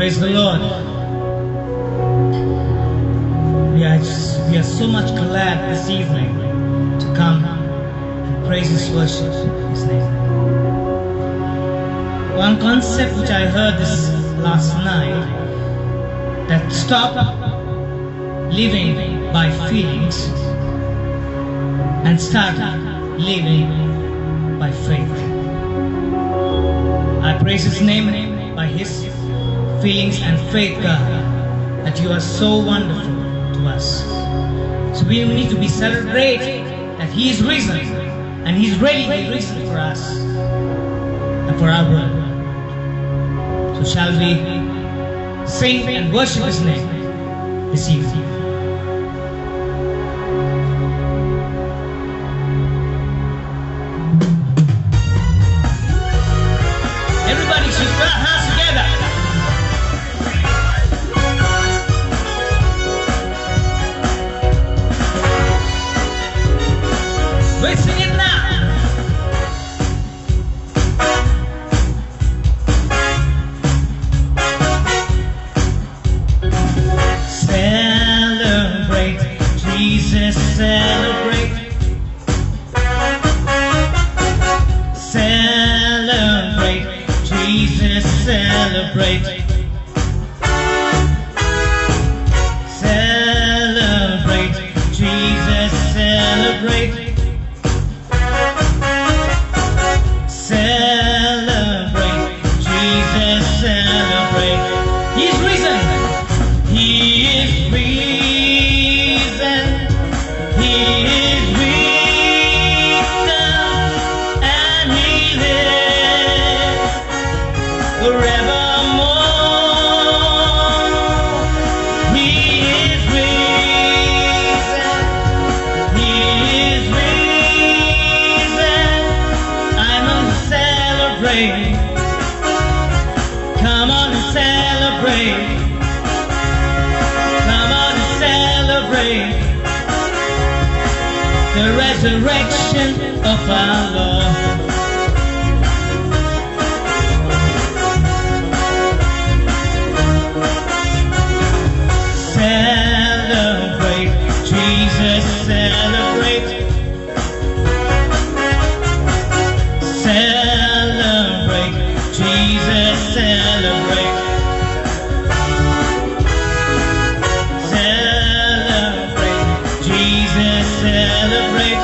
Praise the Lord. We are so much glad this evening to come and praise His worship His name. One concept which I heard this last night, that stop living by feelings and start living by faith. I praise His name by His feelings and faith, God, that you are so wonderful to us. So we need to be celebrating that He is risen, and He's really risen for us and for our world. So shall we sing and worship His name this evening? Everybody should put our hands together. We'll sing it now. Celebrate, Jesus, celebrate. Celebrate, Jesus, celebrate. Celebrate, Jesus, celebrate. Celebrate, Jesus, celebrate. He's risen. He is risen. He is risen, and He lives forevermore. He is risen. He is risen. I'm gonna celebrate. Come on and celebrate. Come on and celebrate the resurrection of our Lord. Celebrate, Jesus, celebrate. Celebrate, Jesus, celebrate. Celebrate, Jesus, celebrate.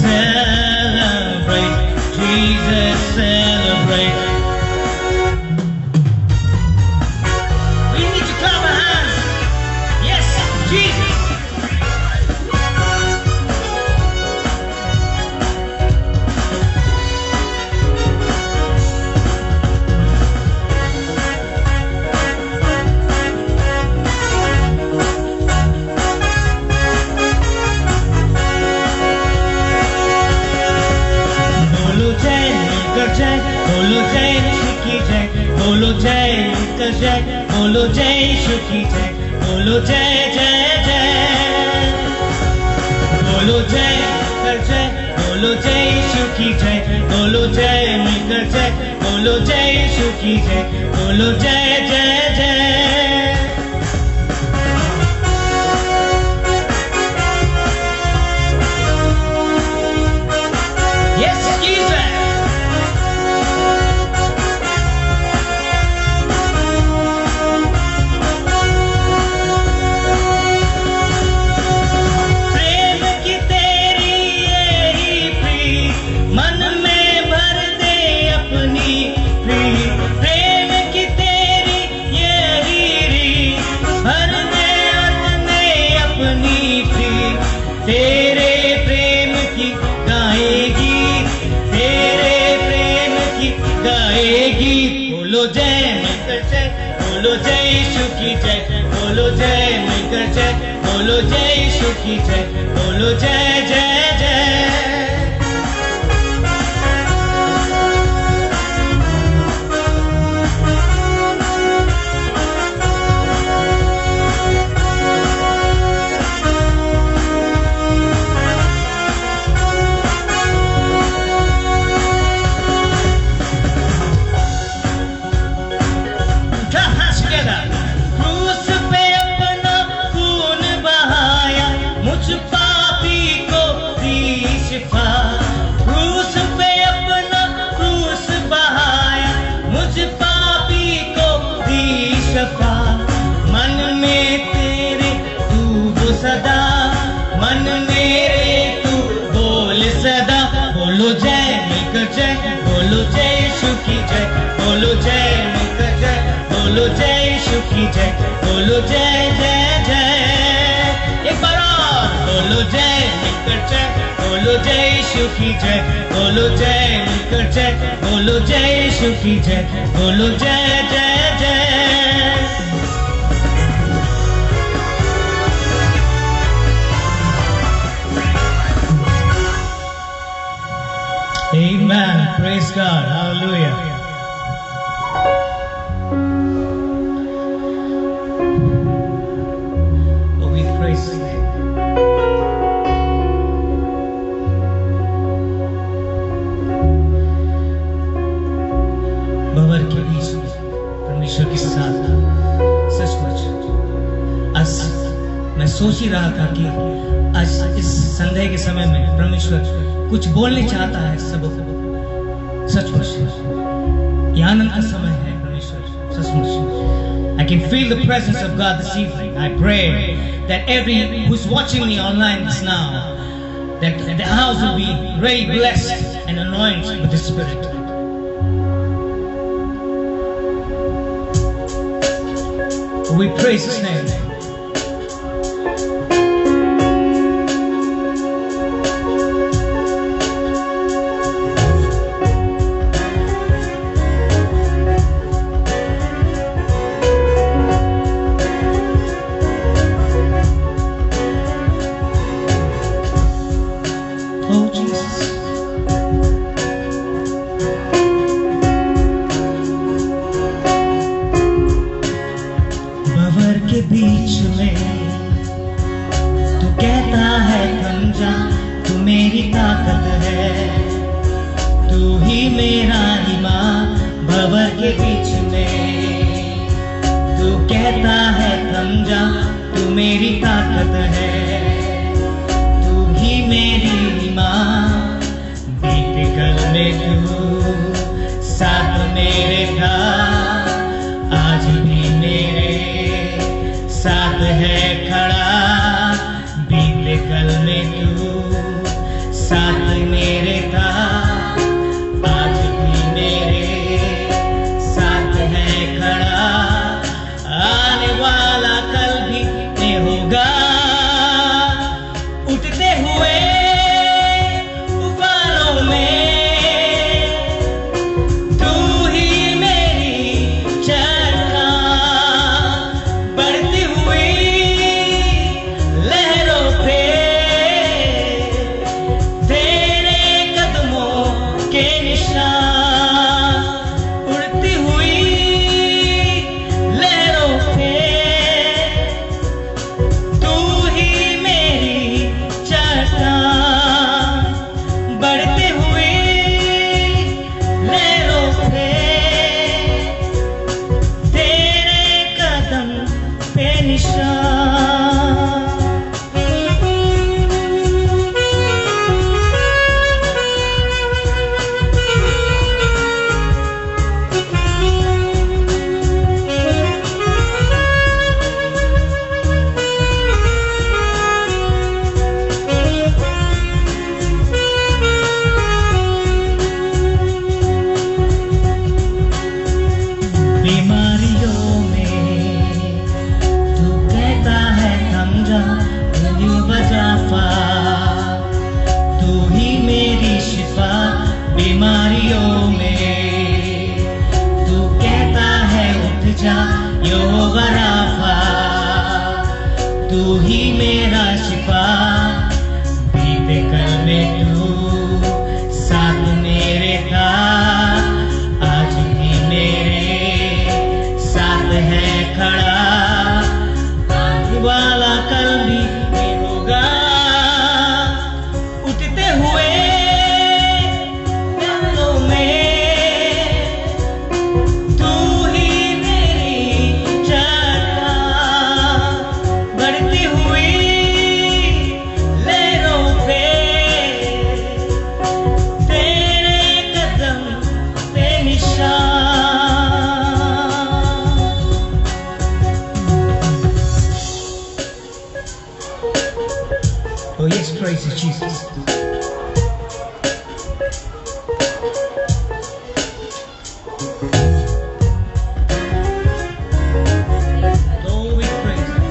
Celebrate, Jesus, celebrate. We need to clap our hands. Yes, Jesus. Bolo jai, shiki jai, bolo jai, nikal jai, bolo jai, shuki jai, bolo jai, jai, jai. Bolo jai, nikal jai, bolo jai, shuki jai, bolo jai, nikal jai, bolo jai, shuki jai, bolo jai, jai, jai. Yes, Jesus. तेरे प्रेम की गाएगी, तेरे प्रेम की गाएगी। बोलो जय मिलकर जय, बोलो जय सुखी जय, बोलो जय मिलकर जय, बोलो जय सुखी जय, बोलो जय जय जय। बोलो जय मिलकर जय, बोलो जय यीशु की जय, बोलो जय मिलकर जय, बोलो जय यीशु की जय, बोलो जय जय जय। एक बार और बोलो जय मिलकर जय, बोलो जय यीशु की जय, बोलो जय मिलकर जय, बोलो जय यीशु की जय, बोलो जय जय जय। Amen. Praise God. Hallelujah. Oh, we praise His name. भंवर के बीच परमेश्वर के साथ सचमुच आज मैं सोच ही रहा था कि आज इस संध्या के समय में परमेश्वर कुछ बोलने चाहता है सबको। सचमुच ये आनंद का समय है परमेश्वर, सचमुच। I can feel the presence of God this evening. I pray that every who's watching me online this now, that the house will be very blessed and anointed with the Spirit. We praise His name. बीच में तू कहता है थम जा, तू मेरी ताकत है, तू ही मेरा ईमान। भंवर के बीच में तू कहता है थम जा, तू मेरी ताकत है, तू ही मेरी ईमान। बीते कल में तू साथ मेरे था, आज भी मेरे साथ है खड़ा। बीते कल में तू साथ मेरे था, आज भी मेरे साथ है खड़ा। आने वाला कल भी नहीं होगा, उठते हुए तूफानों में तू ही मेरी चलना। बढ़ती हुई लहरों पे तेरे कदमों के निशान। उड़ती हुई लहरों पे तू ही मेरी चट्टान। बढ़ती हुई लहरों पे तेरे कदम पे निशान। बीमारियों में तू कहता है थम जा, वजाफा तू ही मेरी शिफा। बीमारियों में तू कहता है उठ जा, यहोवा राफा तू ही मेरा शिफा। बीते कल में तू साथ मेरे था, आज भी मेरे साथ है खड़ा। आने वाला कल भी नहीं होगा, उठते हुए पलों में तू ही मेरी चट्टान। बढ़ती हुई Oh, we praise you.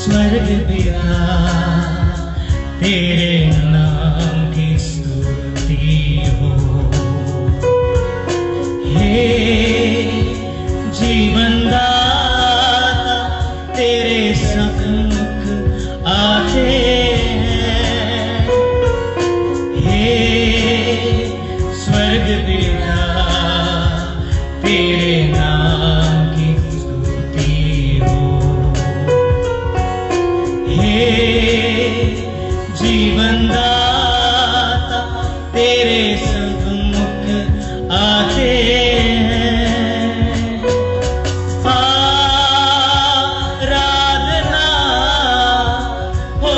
स्वर्ग पिता तेरे नाम की स्तुति हो। हे जीवन दाता तेरे सन्मुख आते हैं। हे स्वर्ग पिता तेरे नाम की स्तुति हो। हे जीवन दाता तेरे सन्मुख आते हैं। आराधना हो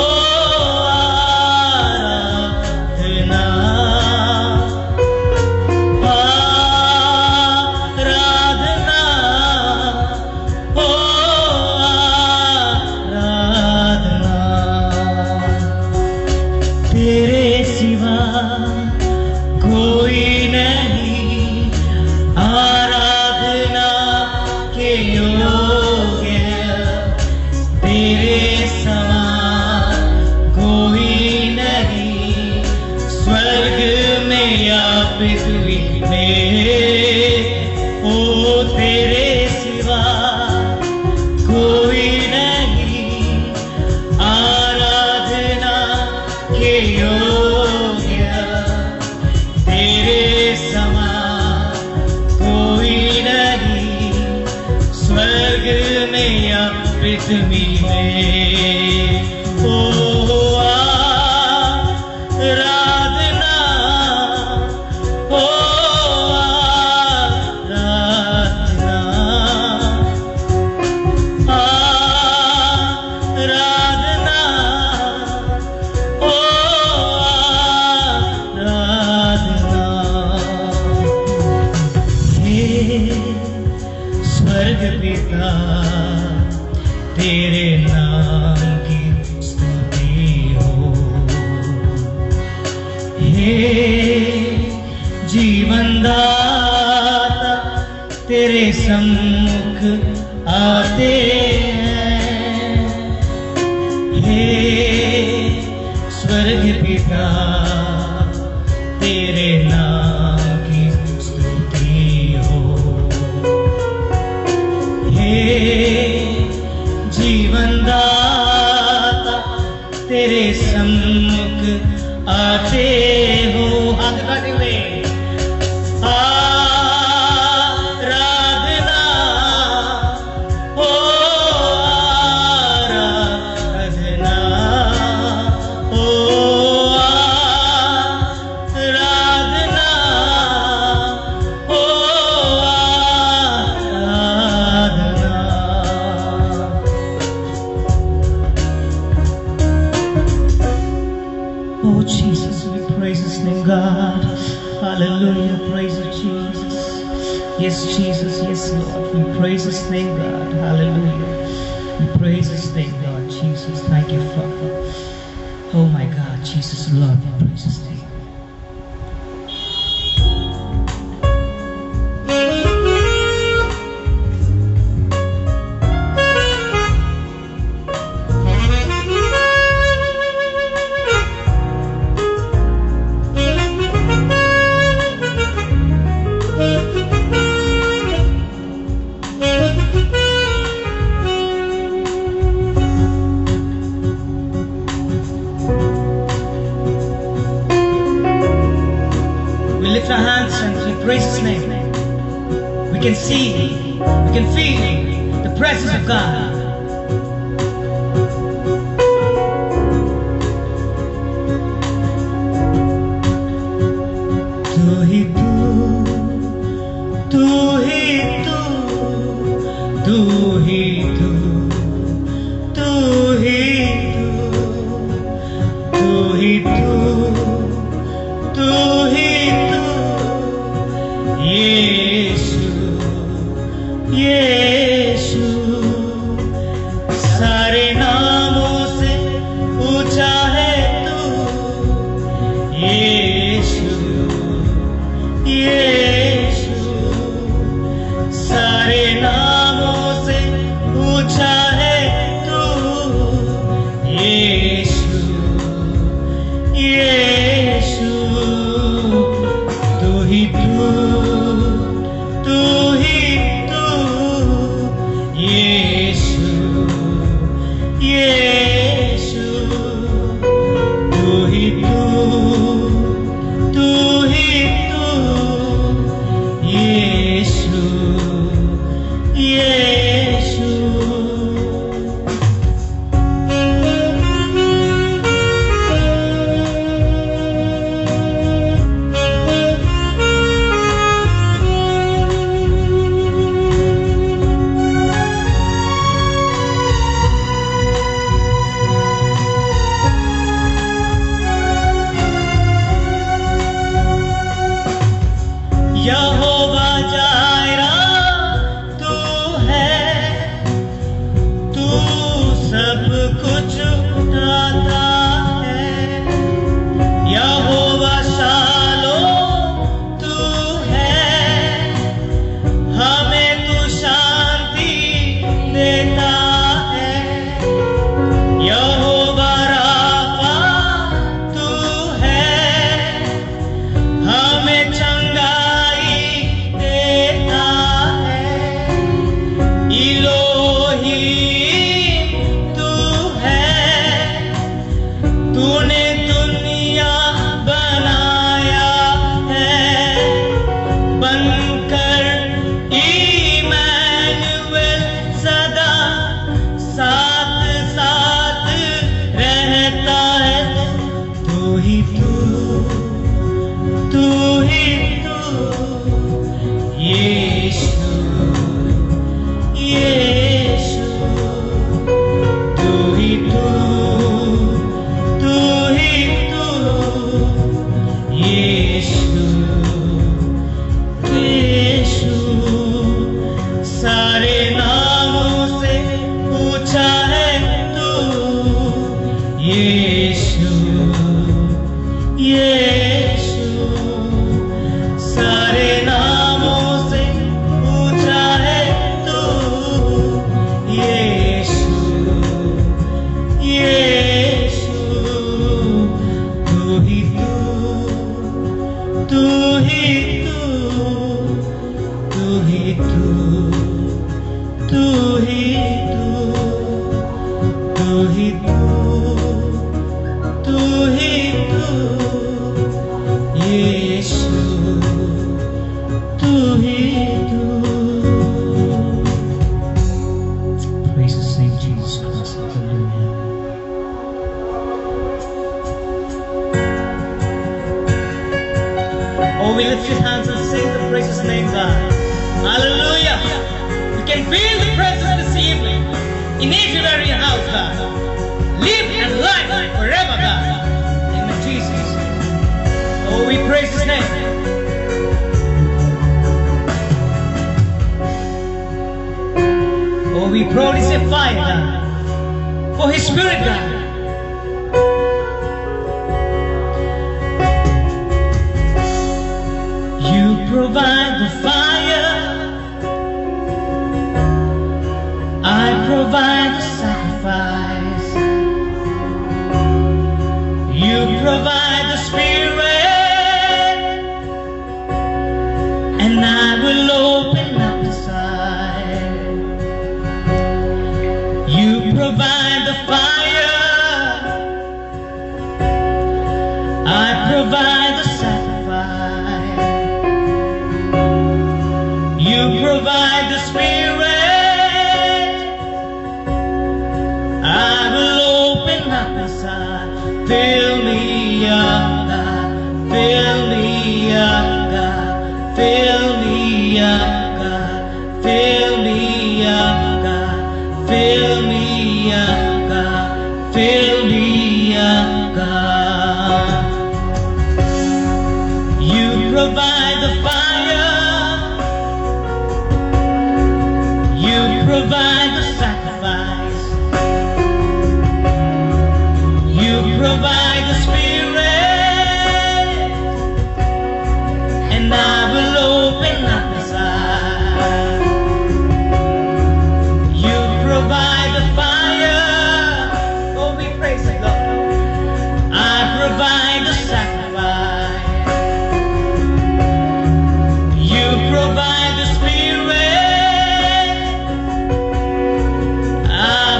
आराधना, आराधना हो आराधना। तेरे सिवा कोई नहीं आराधना के योग्य। तेरे समान कोई नहीं स्वर्ग में या पृथ्वी में। ओ तेरे सिवा कोई नहीं आराधना के योग्य। तेरे समान कोई नहीं स्वर्ग में या पृथ्वी में। ओ आराधना हो आराधना, आराधना हो आराधना। हे स्वर्ग पिता तेरे नाम की स्तुति हो। हे जीवन दाता तेरे सम्मुख आते हैं। हे स्वर्ग पिता तेरे नाम की स्तुति हो। हे जीवन दाता तेरे सम्मुख आते हो। हाथ उठाते हुए आराधना हो आराधना, हो आराधना हो आराधना। Oh Jesus, we praise His name, God. Hallelujah, praise you, Jesus. Yes, Jesus, yes, Lord. We praise His name, God. Hallelujah. We praise His name, God. Jesus, thank you, Father. Oh my God, Jesus, Lord, we praise His name. We lift our hands and we praise His name. We can see, we can feel the presence of God. यीशु यीशु तू ही तू यीशु यीशु सारे नामों से ऊंचा है तू यीशु यीशु सारे नामों से ऊंचा है तू यीशु यीशु तू ही तू ही तू ही तू तू ही तू ही तू तू ही तू यीशु तू ही तू Praise the same Jesus Christ. Hallelujah. Oh, we lift your hands and sing the praises name God. Hallelujah. We can feel the presence this evening in each and every house, God. Live and life forever, God. Amen, Jesus. Oh, we praise His name. Oh, we proudly say fire, God, for His Spirit, God. You provide the fire, I provide the sacrifice. You provide the Spirit, and I will open up inside. You provide the fire, I provide the sacrifice. You provide the Spirit, I will open up inside. Fill me up, God. Fill me up, God. Fill me up, God. Fill me up, God. Fill me up, God. Fill me up, God. You provide the fire, you provide the sacrifice. You provide the Spirit, and I will open up inside. You provide the fire, oh we praise the God. I provide the sacrifice. You provide the Spirit, I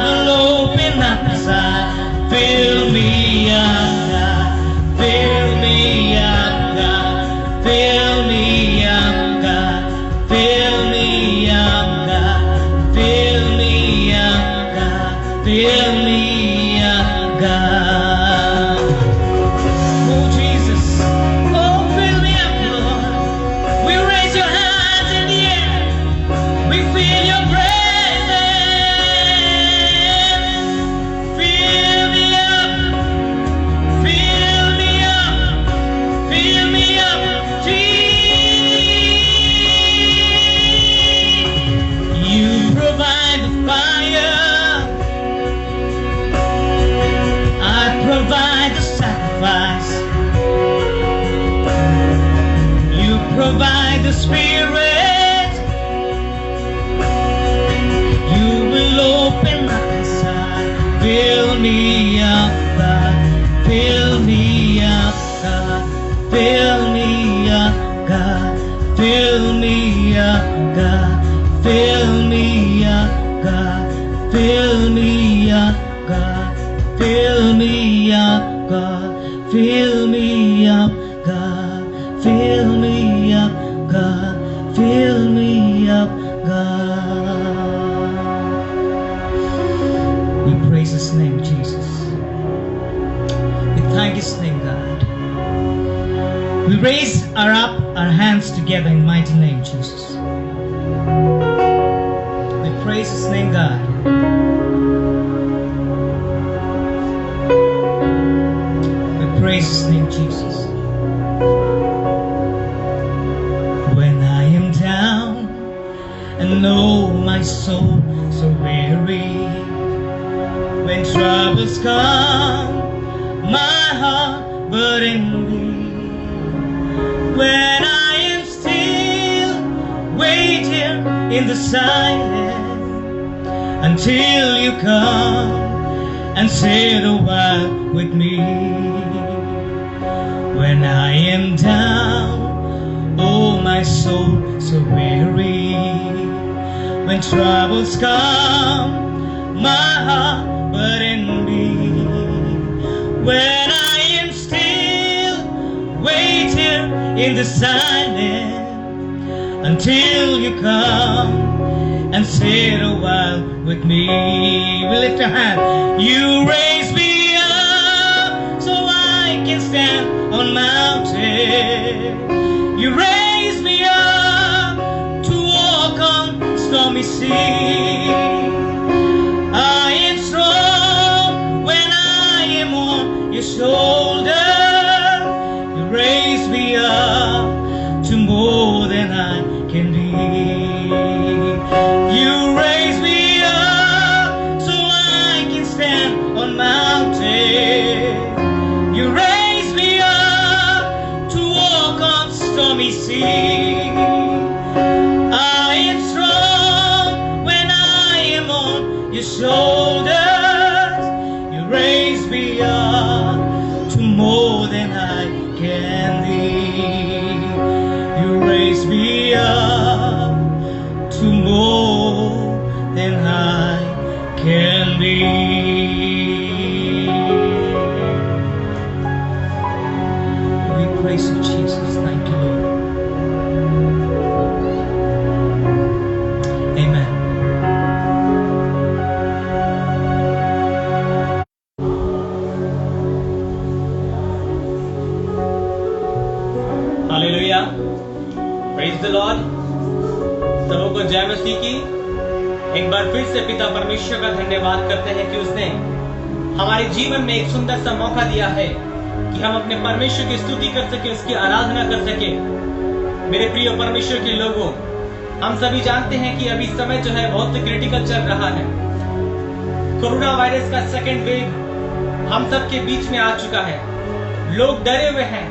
will open up inside. Fill me up, God. Fill me up, God. Fill me up, God. Fill me up, God. Fill me up, God. Fill me up, God. Oh Jesus, oh fill me up, Lord. We raise your hands in the air. We feel your presence. Fill me up, fill me up, fill me up, Jesus. You provide the fire, I provide the sacrifice. You provide the Spirit, you will open up inside. Fill me up, God. Fill me up, God. Fill me up, God. Fill me up, God. Fill me up, God. Fill me up, God. Fill me up, God. Fill me up, God. Fill me up, God. Fill me up, God. We praise His name, Jesus. We thank His name, God. We raise our hands together in mighty name, Jesus. We praise His name, God. We praise His name, Jesus. When I am down and know my soul so weary, when troubles come, my heart burdened be, when I am still waiting in the silence until you come and sit a while with me. When I am down, oh my soul so weary, when troubles come, my heart burdened be, when I am still waiting in the silence until you come and sit a while with me. We lift our hand. You raise me up so I can stand on mountains. You raise me up to walk on stormy seas. I am strong when I am on your shoulder. You raise me up to more than I can be. You raise me up so I can stand on mountains. You raise me up to walk on stormy seas. I am strong when I am on your shoulders. You raise me up to more than I can be. You raise me up to more than I can be. We praise you, Jesus. Thank you, Lord. Amen. Hallelujah, praise the Lord. सबों को जय मसीह की। एक बार फिर से पिता परमेश्वर का धन्यवाद करते हैं कि उसने हमारे जीवन में एक सुंदर सा मौका दिया है कि हम अपने परमेश्वर की स्तुति कर सके, उसकी आराधना कर सके। मेरे प्रिय परमेश्वर के लोगों, हम सभी जानते हैं कि अभी समय जो है बहुत क्रिटिकल चल रहा है। कोरोना वायरस का सेकेंड वेव हम सब के बीच में आ चुका है। लोग डरे हुए हैं,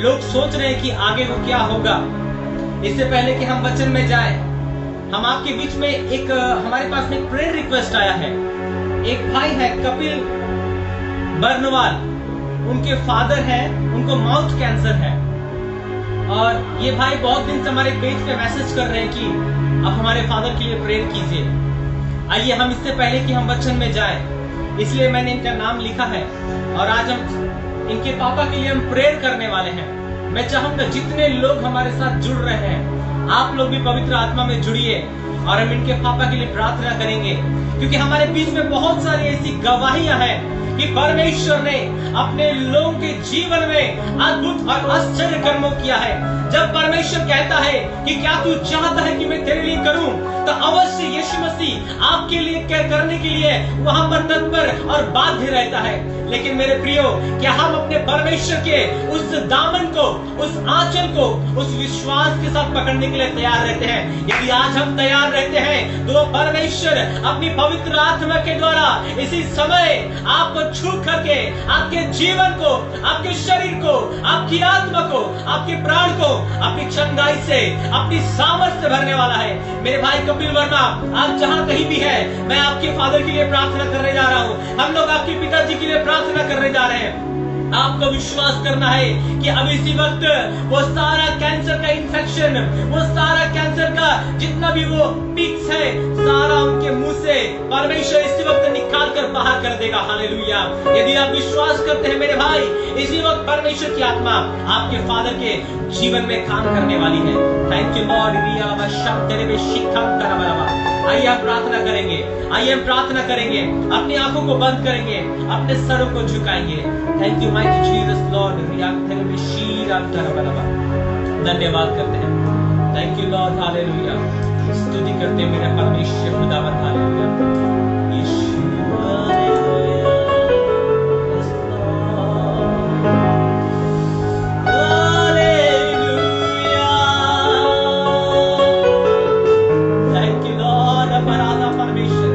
लोग सोच रहे हैं कि आगे को क्या होगा। इससे पहले कि हम वचन में जाएं, हम आपके बीच में हमारे पास में एक प्रेयर रिक्वेस्ट आया है। एक भाई है कपिल बर्नवाल, उनके फादर है, उनको माउथ कैंसर है और ये भाई बहुत दिन से हमारे पेज पे मैसेज कर रहे हैं कि अब हमारे फादर के लिए प्रेयर कीजिए। आइए हम इससे पहले कि हम वचन में जाएं, इसलिए मैंने इनका नाम लिखा है और आज हम इनके पापा के लिए हम प्रेयर करने वाले हैं। मैं चाहूंगा जितने लोग हमारे साथ जुड़ रहे हैं, आप लोग भी पवित्र आत्मा में जुड़िए और हम इनके पापा के लिए प्रार्थना करेंगे, क्योंकि हमारे बीच में बहुत सारी ऐसी गवाहियां हैं कि परमेश्वर ने अपने लोगों के जीवन में अद्भुत और आश्चर्य कर्मों किया है। जब परमेश्वर कहता है कि क्या तू चाहता है कि मैं तेरे लिए करूं, तो अवश्य यीशु मसीह आपके लिए क्या करने के लिए वहां पर तत्पर और बाध्य रहता है। लेकिन मेरे प्रियो, क्या हम अपने परमेश्वर के उस दामन को, उस आंचल को, उस विश्वास के साथ पकड़ने के लिए तैयार रहते हैं? यदि आज हम तैयार रहते हैं तो परमेश्वर अपनी पवित्र आत्मा के द्वारा इसी समय आपको छू करके आपके जीवन को, आपके शरीर को, आपकी आत्मा को, आपके प्राण को अपनी चंगाई से, अपनी सामर्थ्य से भरने वाला है। मेरे भाई कपिल वर्मा, आप जहां कहीं भी है, मैं आपके फादर के लिए प्रार्थना करने जा रहा हूं। हम लोग आपके पिताजी के लिए प्रार्थना करने जा रहे हैं। आपको विश्वास करना है कि अब इसी वक्त वो सारा कैंसर का इन्फेक्शन, वो सारा कैंसर का जितना भी वो पिक्स है, सारा उनके मुंह से परमेश्वर इसी वक्त निकाल कर बाहर कर देगा। हालेलुया। यदि आप विश्वास करते हैं मेरे भाई, इसी वक्त परमेश्वर की आत्मा आपके फादर के जीवन में काम करने वाली है। Thank you Lord. आइए हम प्रार्थना करेंगे, आइए हम प्रार्थना करेंगे, अपनी आंखों को बंद करेंगे, अपने सरों को झुकाएंगे। Thank you mighty Jesus lord. धन्यवाद करते हैं। Thank you lord. हालेलुया। स्तुति करते मेरे परमेश्वर खुदावंद, hallelujah. Yeshu, hallelujah, yes lord, hallelujah. Thank you lord, अपराधा परमेश्वर,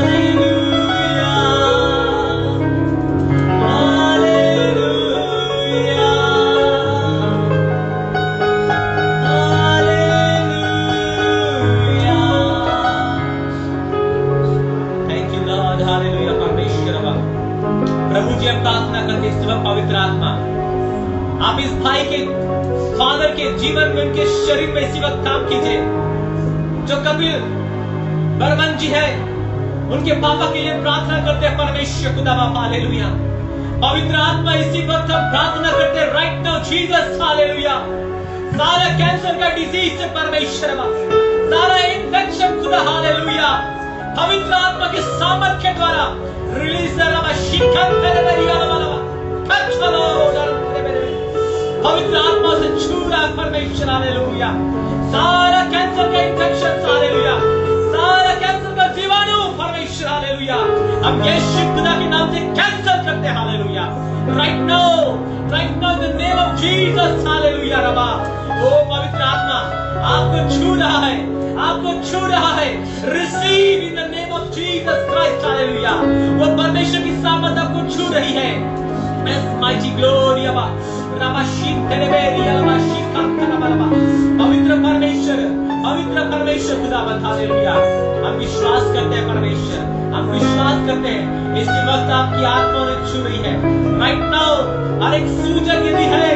hallelujah, hallelujah, hallelujah. Thank you lord, hallelujah परमेश्वर। प्रभु जी, हम प्रार्थना करते इस वक्त पवित्र आत्मा आप इस भाई के फादर के जीवन में, उनके शरीर में इसी वक्त काम कीजिए। जो कपिल बर्मन जी है, उनके पापा के लिए प्रार्थना करते हैं परमेश्वर खुदा बाप, हालेलुया। पवित्र आत्मा इसी वक्त हम प्रार्थना करते हैं राइट नाउ जीसस, हालेलुया। सारा कैंसर का डिजीज से परमेश्वर, सारा इन्फेक्शन खुदा, हालेलुया, पवित्र आत्मा के सामर्थ्य के द्वारा रिलीज पवित्र आत्मा से छू रहा परमेश्वर, हालेलुया। सारा कैंसर का इन्फेक्शन, हालेलुया, सारा कैंसर का जीवाणु परमेश्वर, हालेलुया, हम यीशु खुदा के नाम से कैंसल करते हैं, hallelujah. Right now in the name of Jesus, hallelujah. रबा ओ पवित्र आत्मा आपको छू रहा है, आपको छू रहा है। Receive in the name of Jesus Christ, hallelujah. वो परमेश्वर की सामर्थ आपको छू रही है। माइटी ग्लोरी अबा रबा शीतरेबेरी अबा शीकांतरबा। पवित्र परमेश्वर खुदावंद, हालेलुया। हम विश्वास करते हैं परमेश्वर, हम विश्वास करते हैं इस वक्त आपकी आत्मा ने छू रही है। राइट नाउ हर एक सूजन यदि है,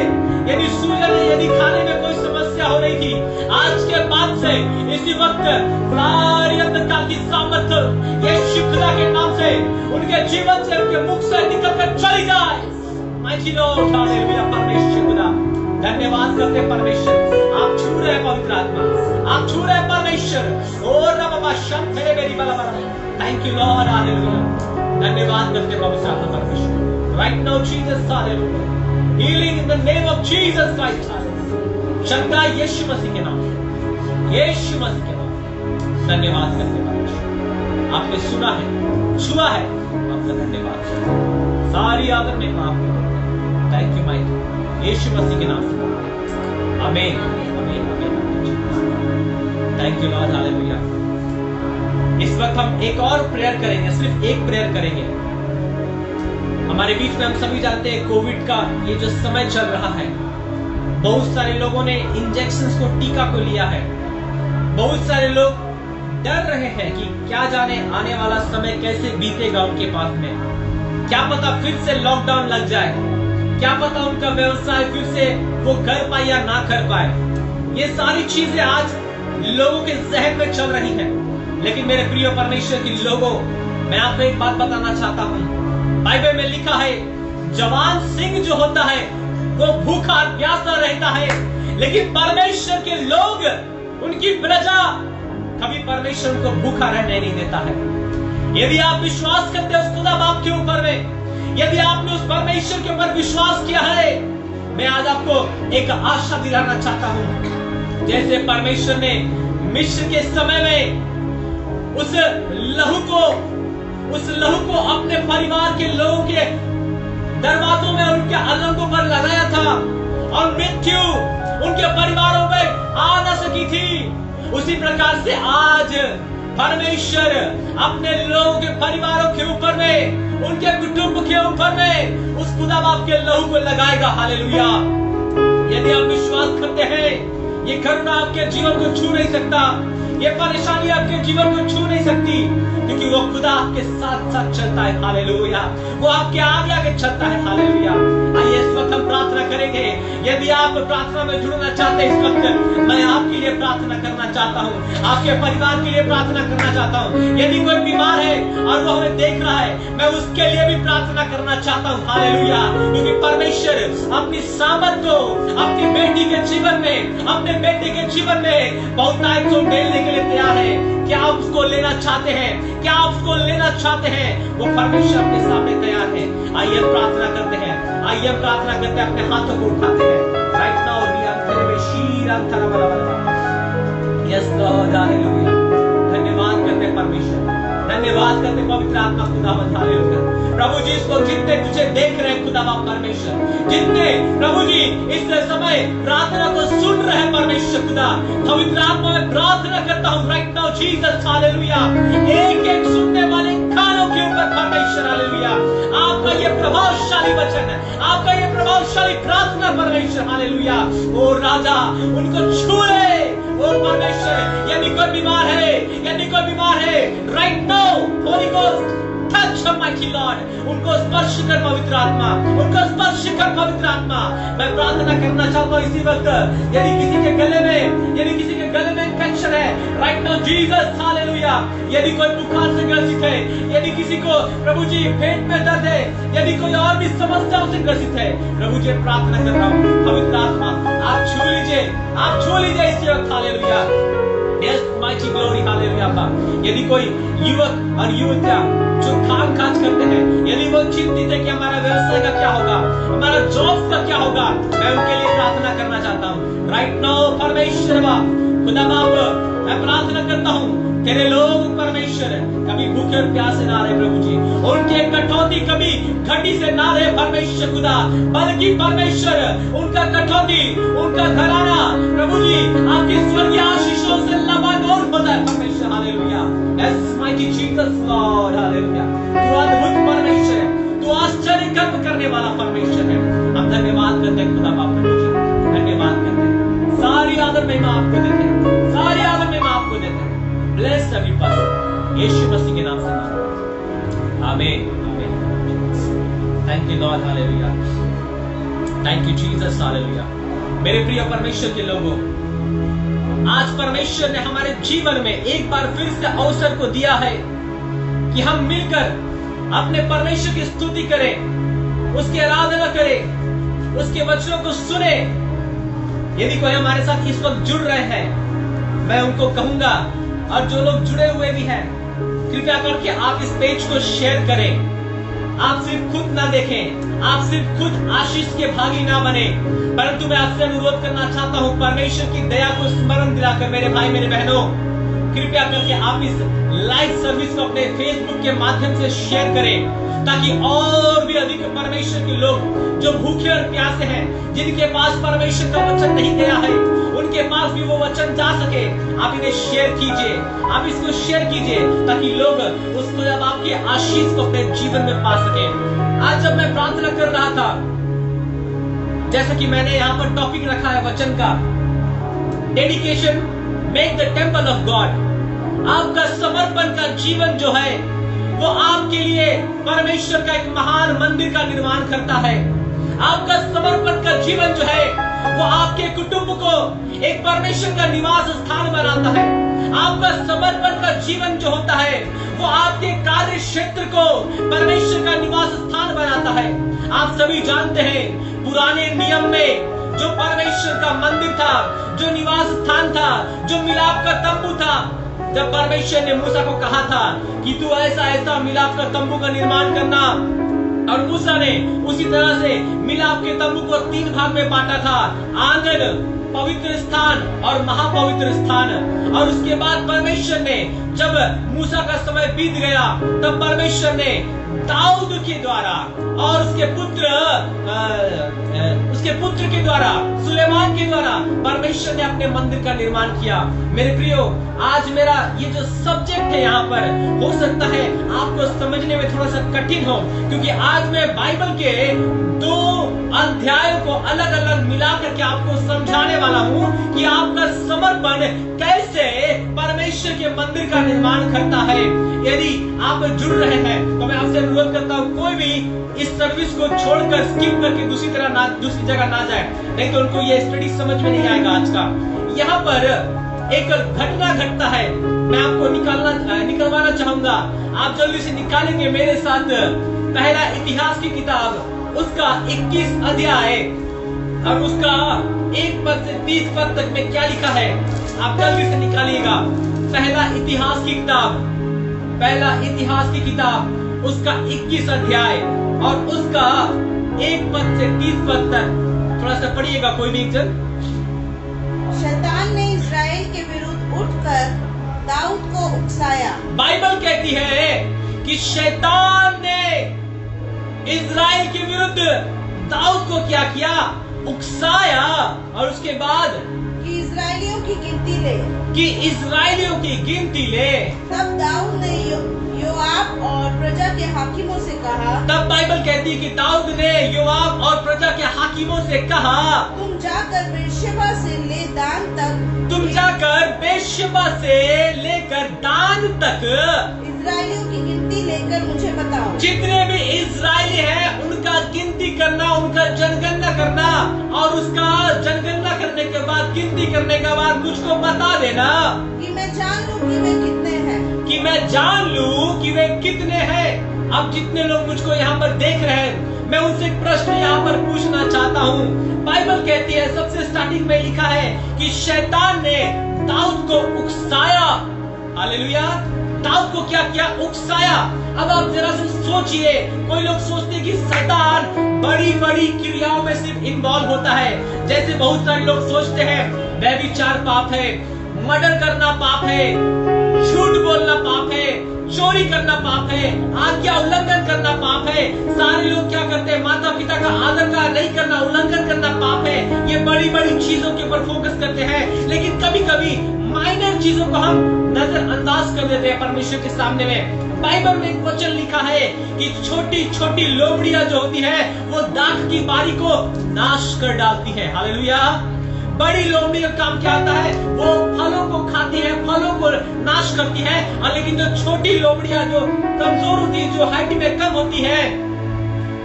यदि खाने में कोई समस्या हो रही थी, आज के बाद से इसी वक्त सारी अंधकार की सामर्थ्य यीशु खुदा के नाम से उनके जीवन से, उनके मुख से निकल कर चली जाए। माइटी लॉर्ड, हालेलुया परमेश्वर खुदा, धन्यवाद करते परमेश्वर। आप छू रहे हैं पवित्र आत्मा, आप छू रहे हैं परमेश्वर। और रबा शंतरे मेरी बला बला। Thank you lord, hallelujah. धन्यवाद करते पवित्र आत्मा परमेश्वर। Right now Jesus, hallelujah. Healing in the name of Jesus Christ, hallelujah. चंगा यीशु मसीह के नाम, यीशु मसीह के नाम। धन्यवाद करते परमेश्वर, आपने सुना है, छुआ है, आपका धन्यवाद। सारी आदर में आपको थैंक यू माइक, यीशु मसीह के नाम से आमीन, आमीन, आमीन। Thank you lord, hallelujah. इस वक्त हम एक और प्रेयर करेंगे, सिर्फ एक प्रेयर करेंगे। हमारे बीच में हम सभी जानते हैं कोविड का ये जो समय चल रहा है, बहुत सारे लोगों ने इंजेक्शंस को, टीका को लिया है। बहुत सारे लोग डर रहे हैं कि क्या जाने आने वाला समय कैसे बीतेगा उनके पास में। क्या पता फिर से लॉकडाउन लग जाए, क्या पता उनका व्यवसाय फिर से वो कर पाए या ना कर पाए। ये सारी चीजें आज लोगों के जहन में चल रही हैं। लेकिन मेरे प्रिय परमेश्वर के लोगों, मैं आपको एक बात बताना चाहता हूं। बाइबल में लिखा है, जवान सिंह जो होता है वो भूखा प्यासा रहता है, लेकिन परमेश्वर के लोग, उनकी प्रजा कभी परमेश्वर को भूखा रहने नहीं देता है। यदि आप विश्वास करते हैं उस खुदा बाप के ऊपर में, यदि आपने उस परमेश्वर के ऊपर विश्वास किया है, मैं आज आपको एक आशा दिलाना चाहता हूं। जैसे परमेश्वर ने मिस्र के समय में उस लहू को अपने परिवार के लोगों के दरवाजों में, उनके अलंगों पर लगाया था और मृत्यु उनके परिवारों में आ न सकी थी, उसी प्रकार से आज परमेश्वर अपने लोगों के परिवारों के ऊपर में, उनके कुटुंब के ऊपर में उस खुदा बाप के लहू को लगाएगा, हालेलुया। यदि आप विश्वास करते हैं, ये करुणा आपके जीवन को छू नहीं सकता, ये परेशानी आपके जीवन को छू नहीं सकती, क्योंकि वो खुदा आपके साथ साथ चलता है, हालेलुया। वो आपके आगे आगे चलता है, हालेलुया। आइए इस वक्त हम प्रार्थना करेंगे। यदि आप प्रार्थना में जुड़ना चाहते हैं, इस वक्त मैं आपके लिए प्रार्थना करना चाहता हूँ, आपके परिवार के लिए प्रार्थना करना चाहता हूँ। यदि कोई बीमार है और वो हमें देख रहा है, मैं उसके लिए भी प्रार्थना करना चाहता हूँ, हालेलुया। क्योंकि परमेश्वर अपनी सामर्थ को अपनी बेटी के जीवन में, अपने बेटे के जीवन में बहुतायत को देने के लिए तैयार है। क्या आप उसको लेना चाहते हैं? क्या आप उसको लेना चाहते हैं? वो परमेश्वर अपने सामने तैयार है। आइए हम प्रार्थना करते हैं, आइए हम प्रार्थना करते हैं, अपने हाथों को उठाते हैं। Right now yes lord, hallelujah. धन्यवाद करते परमेश्वर, धन्यवाद करते पवित्र आत्मा खुदावंद, हालेलुया। प्रभु जी, इसको जितने तुझे देख रहे हैं खुदावंद परमेश्वर, जितने प्रभु जी इस समय प्रार्थना को सुन रहे हैं परमेश्वर खुदा, पवित्र आत्मा में प्रार्थना करता हूं राइट नाउ जीसस, हालेलुया। एक एक सुनने वाले कानों के ऊपर परमेश्वर, हालेलुया, आपका ये प्रभावशाली वचन, आपका ये प्रभावशाली प्रार्थना परमेश्वर, हालेलुया। ओ राजा, उनको छू ले और परमेश्वर, यदि कोई बीमार है, यदि कोई बीमार है, right now Holi ghost touch almighty Lord, उनको स्पर्श कर पवित्र आत्मा, उनको स्पर्श कर पवित्र आत्मा। मैं प्रार्थना करना चाहता हूं इसी वक्त, यदि किसी के गले में इंफेक्शन है, राइट नाउ जीसस, हालेलुया। यदि कोई बुखार से ग्रसित है, यदि किसी को प्रभु जी पेट में दर्द है, यदि कोई और भी समस्याओं से ग्रसित है, प्रभु जी प्रार्थना कर रहा हूं, पवित्र आत्मा आप छू लीजिए, आप छू लीजिए इसी वक्त, hallelujah. Yes, mighty glory, hallelujah। यदि कोई युवक और युवतियां जो काम काज करते हैं, यदि वो चिंतित है कि हमारा व्यवसाय का क्या होगा, हमारा जॉब का क्या होगा, मैं उनके लिए प्रार्थना करना चाहता हूँ राइट नाउ परमेश्वर खुदा बाप, मैं प्रार्थना करता हूँ तेरे लोग परमेश्वर कभी भूखे और प्यासे ना रहे प्रभु जी, उनके कटौती कभी घटी से ना रहे परमेश्वर खुदा, बल्कि परमेश्वर उनका कटौती, उनका घराना प्रभु जी आपकी स्वर्गीय आशीषों से लबानोर होता है परमेश्वर, hallelujah. Yes mighty Jesus Lord, hallelujah. तू अद्भुत परमेश्वर है, तू आश्चर्य कर्म करने वाला परमेश्वर है। हम धन्यवाद करते हैं खुदा बाप प्रभु जी, धन्यवाद करते हैं, सारी आदर महिमा आपको देते हैं, सारी आदर महिमा आपको देते हैं। ब्लेस एवरी पर्सन, यीशु मसीह के नाम से मांगते, आमीन, आमीन। Thank you lord, hallelujah. Thank you Jesus, hallelujah. मेरे प्रिय परमेश्वर के लोगों, आज परमेश्वर ने हमारे जीवन में एक बार फिर से अवसर को दिया है कि हम मिलकर अपने परमेश्वर की स्तुति करें, उसकी आराधना करें, उसके वचनों को सुने। यदि कोई हमारे साथ इस वक्त जुड़ रहे हैं, मैं उनको कहूंगा, और जो लोग जुड़े हुए भी हैं, कृपया करके आप इस पेज को शेयर करें। आप सिर्फ खुद ना देखें, आप सिर्फ खुद आशीष के भागी ना बने, परंतु मैं आपसे अनुरोध करना चाहता हूं, परमेश्वर की दया को स्मरण दिलाकर मेरे भाई मेरे बहनों, कृपया करके आप इस लाइव सर्विस को अपने फेसबुक के माध्यम से शेयर करें, ताकि और भी अधिक परमेश्वर के लोग जो भूखे और प्यासे हैं, जिनके पास परमेश्वर का वचन नहीं गया है, उनके पास भी वो वचन जा सके। आप इन्हें शेयर कीजिए, आप इसको शेयर कीजिए, ताकि लोग उसको जब आपकी आशीष को अपने जीवन में पा सके। आज जब मैं प्रार्थना कर रहा था, जैसा कि मैंने यहाँ पर टॉपिक रखा है वचन का, dedication make the temple of God. आपका समर्पण का जीवन जो है वो आपके लिए परमेश्वर का एक महान मंदिर का निर्माण करता है। आपका समर्पण का जीवन जो है वो आपके कुटुंब को एक परमेश्वर का निवास स्थान बनाता है। आपका समर्पण का जीवन जो होता है वो आपके कार्य क्षेत्र को परमेश्वर का निवास स्थान बनाता है। आप सभी जानते हैं, पुराने नियम में जो परमेश्वर का मंदिर था, जो निवास स्थान था, जो मिलाप का तंबू था, जब परमेश्वर ने मूसा को कहा था कि तू ऐसा ऐसा मिलाप का तंबू का निर्माण करना, और मूसा ने उसी तरह से मिलाप के तंबू को 3 भाग में बांटा था, आंगन, पवित्र स्थान और महापवित्र स्थान। और उसके बाद परमेश्वर ने, जब मूसा का समय बीत गया, तब परमेश्वर ने दाऊद के द्वारा और उसके पुत्र के द्वारा, सुलेमान के द्वारा परमेश्वर ने अपने मंदिर का निर्माण किया। मेरे प्रियो, आज मेरा ये जो सब्जेक्ट है यहाँ पर, हो सकता है आपको समझने में थोड़ा सा कठिन हो, क्योंकि आज मैं बाइबल के 2 अध्यायों को अलग अलग मिला करके आपको समझाने वाला हूँ कि आपका समर्पण कैसे परमेश्वर के मंदिर का निर्माण करता है। यदि आप जुड़ रहे हैं तो मैं आपसे अनुरोध करता हूँ, कोई भी इस सर्विस को छोड़कर स्किप करके दूसरी जगह ना जाए, नहीं तो उनको ये स्टडी समझ में नहीं आएगा आज का। यहाँ पर एक घटना घटता है, मैं आपको निकलवाना चाहूंगा। आप जल्दी से निकालेंगे मेरे साथ पहला इतिहास की किताब, उसका 21 अध्याय और उसका 1 पद से 30 पद तक में क्या लिखा है, आप जल्दी से निकालिएगा। पहला इतिहास की किताब उसका 21 अध्याय और उसका 1 पद से 30 पद तक, थोड़ा सा पढ़िएगा कोई भी एक जन। शैतान ने इस्राएल के विरुद्ध उठकर दाऊद को उकसाया। बाइबल कहती है कि शैतान ने इस्राएल के विरुद्ध दाऊद को क्या किया? उकसाया। और उसके बाद कि इस्राएलियों की गिनती ले। तब दाऊद ने योआब और प्रजा के हाकिमों से कहा। तब बाइबल कहती है कि दाऊद ने योआब और प्रजा के हाकिमों से कहा, तुम जाकर बेर्शेबा से लेकर दान तक इस्राएलियों की गिनती लेकर मुझे बताओ। जितने भी इस्राएली हैं उनका गिनती करना, उनका जनगणना करना, और उसका जनगणना करने के बाद, गिनती करने के बाद मुझको बता देना कि मैं जान लूं कि वे कितने हैं। अब जितने लोग मुझको यहाँ पर देख रहे हैं, मैं उनसे एक प्रश्न यहाँ पर पूछना चाहता हूँ। बाइबल कहती है, सबसे स्टार्टिंग में लिखा है कि शैतान ने दाऊद को उकसाया। हालेलुया। दाऊद को क्या किया? उकसाया। अब आप जरा से सोचिए, कोई लोग सोचते हैं कि शैतान बड़ी बड़ी क्रियाओं में सिर्फ इन्वॉल्व होता है। जैसे बहुत सारे लोग सोचते हैं व्यभिचार पाप है, मर्डर करना पाप है, झूठ बोलना पाप है, चोरी करना पाप है, आज्ञा उल्लंघन करना पाप है। सारे लोग क्या करते हैं? माता पिता का आदर का नहीं करना, उल्लंघन करना पाप है। ये बड़ी बड़ी चीजों के ऊपर फोकस करते हैं, लेकिन कभी कभी माइनर चीजों को हम नजरअंदाज कर देते हैं परमेश्वर के सामने में। बाइबल में एक वचन लिखा है कि छोटी छोटी लोमड़ियां जो होती है वो दाख की बारी को नाश कर डालती है। हालेलुया। बड़ी लोमड़ी का काम क्या होता है? वो फलों को खाती है, फलों को नाश करती है। और लेकिन जो छोटी लोमड़ियां जो कमजोर होती है, जो हाइट में कम होती है,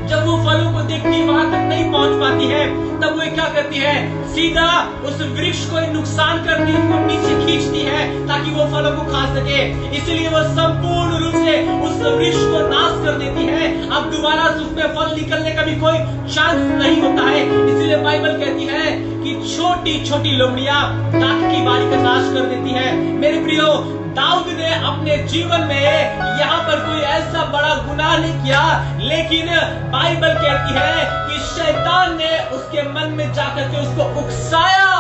जब वो फलों को देखती वहां तक नहीं पहुंच पाती है, तब वो क्या करती है? सीधा उस वृक्ष को नुकसान करती है, उसको नीचे खींचती है ताकि वो फलों को खा सके। इसलिए वो संपूर्ण रूप से उस वृक्ष को नाश कर देती है। अब दोबारा उसमें फल निकलने का भी कोई चांस नहीं होता है। इसलिए बाइबल कहती है कि छोटी छोटी लोमड़ियां दाख की बारी का नाश कर देती है। मेरे प्रियो, दाऊद ने अपने जीवन में यहाँ पर कोई ऐसा बड़ा गुनाह नहीं किया, लेकिन बाइबल कहती है कि शैतान ने उसके मन में जाकर के उसको उकसाया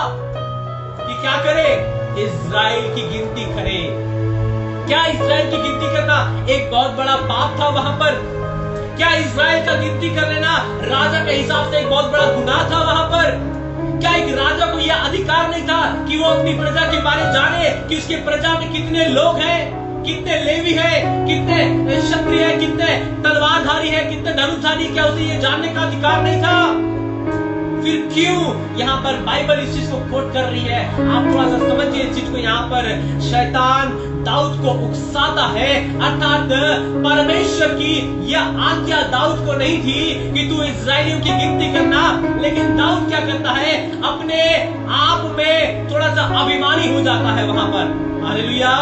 कि क्या करे? इस्राएल की गिनती करे। क्या इस्राएल की गिनती करना एक बहुत बड़ा पाप था वहां पर? क्या इस्राएल का गिनती कर लेना राजा के हिसाब से एक बहुत बड़ा गुनाह था वहां पर? क्या एक राजा को यह अधिकार नहीं था कि वो अपनी प्रजा के बारे में जाने कि उसके प्रजा में कितने लोग हैं, कितने लेवी हैं, कितने क्षत्रिय हैं, कितने तलवारधारी हैं, कितने धनुषधारी? क्या उसे ये जानने का अधिकार नहीं था? फिर क्यों यहाँ पर बाइबल इस चीज को कोट कर रही है? आप थोड़ा सा समझिए इस चीज को। यहाँ पर शैतान दाऊद को उकसाता है, अर्थात परमेश्वर की यह आज्ञा दाऊद को नहीं थी कि तू इस्राएलियों की गिनती करना, लेकिन दाऊद क्या करता है? अपने आप में थोड़ा सा अभिमानी हो जाता है वहां पर। हालेलुया।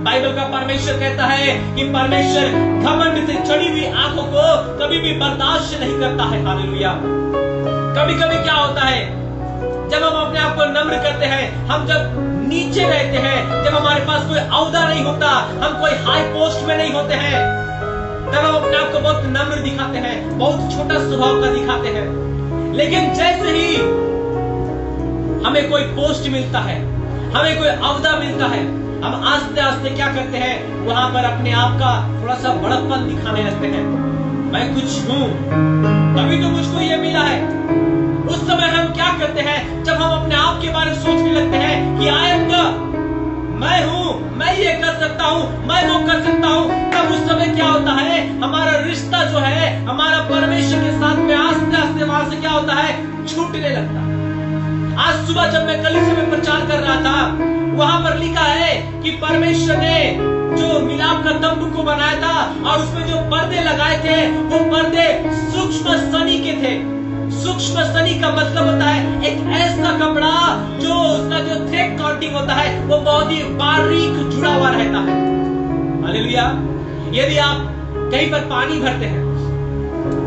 बाइबल का परमेश्वर कहता है कि परमेश्वर घमंड से चढ़ी हुई आंखों को कभी भी बर्दाश्त नहीं करता है। हालेलुया। कभी कभी क्या होता है, जब हम अपने आप को नम्र करते हैं, हम जब नीचे रहते हैं, जब हमारे पास कोई औहदा नहीं होता, हम कोई हाई पोस्ट में नहीं होते हैं, तब हम अपने आप को बहुत नम्र दिखाते हैं, बहुत छोटा स्वभाव का दिखाते हैं। लेकिन जैसे ही हमें कोई पोस्ट मिलता है, हमें कोई औहदा मिलता है, हम आस्ते आस्ते क्या करते हैं? वहां पर अपने आप का थोड़ा सा बड़प्पन दिखाने लगते हैं। मैं कुछ हूं, तभी तो मुझको ये मिला है। उस समय हम क्या करते हैं? जब हम अपने आप के बारे में सोचने लगते हैं कि आई एम द, मैं हूं, मैं ये कर सकता हूं, मैं वो कर सकता हूं, तब उस समय क्या होता है? हमारा रिश्ता जो है हमारा परमेश्वर के साथ में आस्ते आस्ते वहां से क्या होता है? छूटने लगता। आज सुबह जब मैं कलीसिया में प्रचार कर रहा था, वहां पर लिखा है कि परमेश्वर ने जो मिलाप का तंबू को बनाया था और उसमें जो पर्दे लगाए थे, वो पर्दे सूक्ष्म सनी के थे। सूक्ष्म सनी का मतलब होता है एक ऐसा कपड़ा जो उसका जो थ्रेड काउंटिंग होता है वो बहुत ही बारीक जुड़ा हुआ रहता है। हालेलुया। यदि आप कहीं पर पानी भरते हैं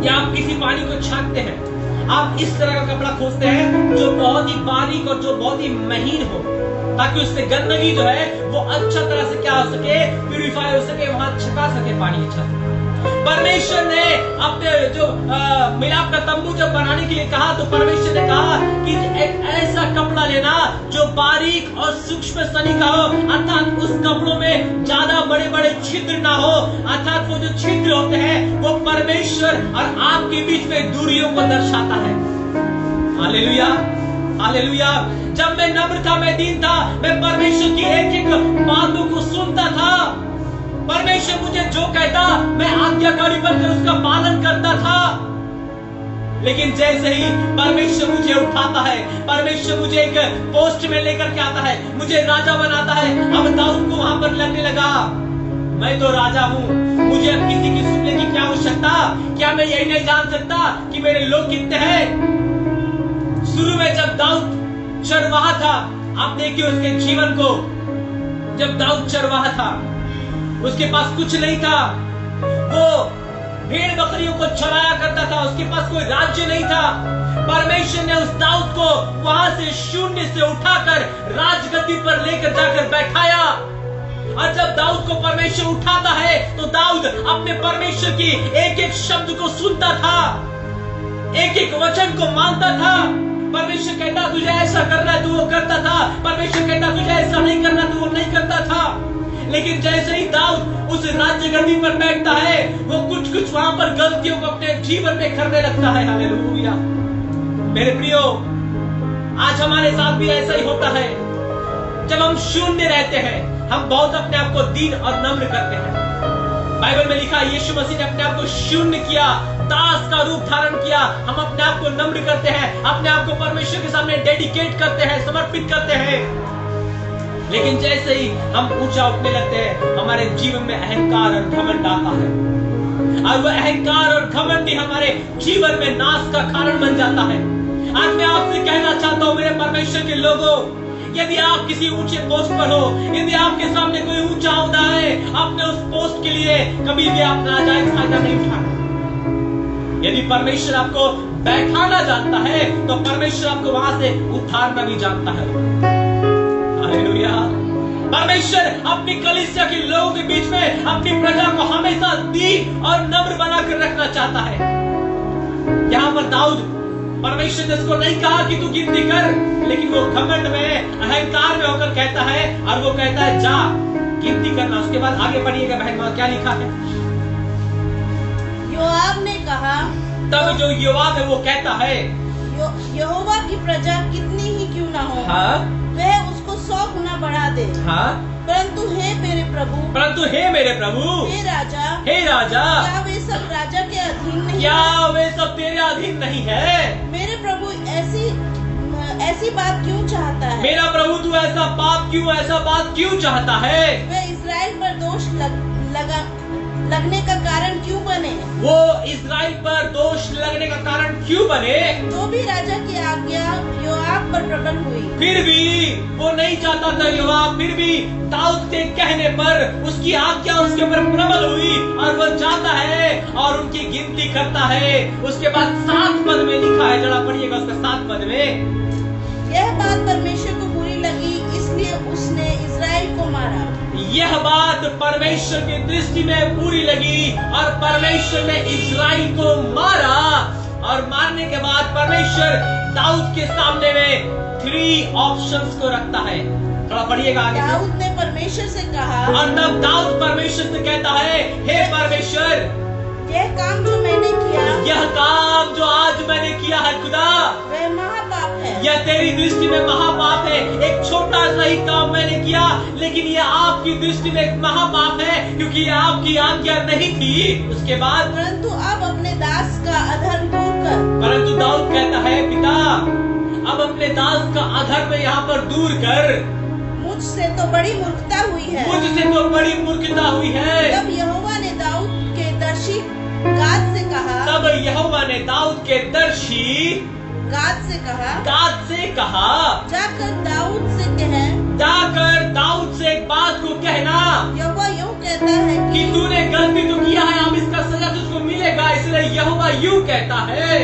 या आप किसी पानी को छानते हैं, आप इस तरह का कपड़ा खोजते हैं जो बहुत ही बारीक और जो बहुत ही महीन हो, ताकि उससे गंदगी जो है वो अच्छा तरह से क्या हो सके? प्यूरिफाई हो सके, वहां छिपा सके पानी अच्छा से। परमेश्वर ने अपने जो मिलाप का तंबू जब बनाने के लिए कहा, तो परमेश्वर ने कहा कि एक ऐसा कपड़ा लेना जो बारीक और सूक्ष्म सनी का हो, अर्थात उस कपड़ों में ज्यादा बड़े बड़े छिद्र ना हो, अर्थात वो जो छिद्र होते हैं वो परमेश्वर और आपके बीच में दूरियों को दर्शाता है। Hallelujah, hallelujah. जब मैं नम्र था, मैं दीन था, मैं परमेश्वर की एक एक बातों को सुनता था। परमेश्वर मुझे जो कहता मैं आज्ञाकारी बनकर उसका पालन करता था। लेकिन जैसे ही परमेश्वर मुझे उठाता है, परमेश्वर मुझे एक पोस्ट में लेकर के आता है, मुझे राजा बनाता है, अब दाऊद को वहां पर लगने लगा मैं तो राजा हूं, मुझे अब किसी की सुनने की क्या आवश्यकता? क्या मैं यही नहीं जान सकता कि मेरे लोग कितने हैं? शुरू में जब दाऊद चरवाहा था, आप देखिए उसके जीवन को, जब दाऊद चरवाहा था, उसके पास कुछ नहीं था, वो भेड़ बकरियों को चराया करता था, उसके पास कोई राज्य नहीं था। परमेश्वर ने उस दाऊद को वहां से शून्य से उठाकर राजगद्दी पर लेकर जाकर बैठाया। और जब दाऊद को परमेश्वर उठाता है तो दाऊद अपने परमेश्वर की एक एक शब्द को सुनता था, एक एक वचन को मानता था। परमेश्वर कहता तुझे ऐसा करना है, तू वो करता था। परमेश्वर कहता तुझे ऐसा नहीं करना, तू वो नहीं करता था। लेकिन जैसे ही दाऊद उस राज्य गद्दी पर बैठता है, वो कुछ कुछ वहां पर गलतियों को अपने जीवन में करने लगता है। हालेलुया। मेरे प्रियो, आज हमारे साथ भी ऐसा ही होता है। जब हम शून्य रहते हैं, हम बहुत अपने आप को दीन और नम्र करते हैं। बाइबल में लिखा है यीशु मसीह ने अपने आप को शून्य किया, दास का रूप धारण किया। हम अपने आप को नम्र करते हैं, अपने आप को परमेश्वर के सामने डेडिकेट करते हैं, समर्पित करते हैं। लेकिन जैसे ही हम ऊंचा उठने लगते हैं, हमारे जीवन में अहंकार और घमंड आता है, और वह अहंकार और घमंड ही हमारे जीवन में नाश का कारण बन जाता है। आज मैं आपसे कहना चाहता हूं मेरे परमेश्वर के लोगों, यदि आप किसी ऊंचे पोस्ट पर हो, यदि आपके सामने कोई ऊंचा ओहदा है, आपने उस पोस्ट के लिए कभी भी आप नाजायज फायदा नहीं उठाना। यदि परमेश्वर आपको बैठाना जानता है तो परमेश्वर आपको वहां से उतारना भी जानता है। हालेलुया। परमेश्वर अपनी कलीसिया के लोगों के बीच में अपनी प्रजा को हमेशा दीन और नम्र बनाकर रखना चाहता है। यहां पर दाऊद, परमेश्वर ने उसको नहीं कहा कि तू गिनती कर, लेकिन वो घमंड में, अहंकार में होकर कहता है, और वो कहता है जा गिनती करना। उसके बाद आगे पढ़िएगा बहन, वहां क्या लिखा है? योआब ने कहा, तब जो योआब है वो कहता है यहोवा की प्रजा कितनी ही क्यों ना हो, हाँ, वह उसको 100 गुना बढ़ा दे। हाँ, परंतु हे मेरे प्रभु, हे राजा, क्या वे सब राजा के अधीन नहीं? क्या वे सब तेरे अधीन नहीं है? मेरे प्रभु ऐसी बात क्यों चाहता है? मेरा प्रभु तू ऐसा बात क्यों चाहता है? वे इस्राएल पर दोष लगने का कारण क्यों बने? वो इस्राएल पर दोष लगने का कारण क्यों बने? तो भी राजा की आज्ञा योआब पर प्रबल हुई। फिर भी वो नहीं चाहता था योआब, फिर भी दाऊद के कहने पर उसकी आज्ञा उसके ऊपर प्रबल हुई, और वो जाता है और उनकी गिनती करता है। उसके बाद 7 पद में लिखा है, जरा पढ़िएगा उसका 7 पद में। यह बात परमेश्वर को बुरी लगी, इसलिए उसने इस्राएल को मारा। यह बात परमेश्वर की दृष्टि में बुरी लगी और परमेश्वर ने इस्राएल को मारा। और मारने के बाद परमेश्वर दाऊद के सामने में 3 ऑप्शंस को रखता है। थोड़ा पढ़िएगा आगे। दाऊद ने परमेश्वर से कहा, और तब दाऊद परमेश्वर से कहता है, हे परमेश्वर, यह काम जो मैंने किया, यह काम जो आज मैंने किया है खुदा, वह महापाप है। यह तेरी दृष्टि में महापाप है। एक छोटा सा ही काम मैंने किया, लेकिन यह आपकी दृष्टि में एक महापाप है, क्योंकि यह आपकी आज्ञा नहीं थी। उसके बाद परंतु अब अपने दास का अधर्म दूर कर। परंतु दाऊद कहता है, पिता अब अपने दास का अधर्म यहाँ पर दूर कर। मुझसे तो बड़ी मूर्खता हुई है। मुझसे तो बड़ी मूर्खता हुई है। तब यहोवा ने दाऊद के दर्शी गाद से कहा, तब यहोवा ने दाऊद के दर्शी गाद से कहा, जाकर दाऊद से एक बात को कहना, यहोवा यूं कहता है कि तूने गलती तो किया है, अब इसका सजा तुझको मिलेगा। इसलिए यहोवा यूं कहता है,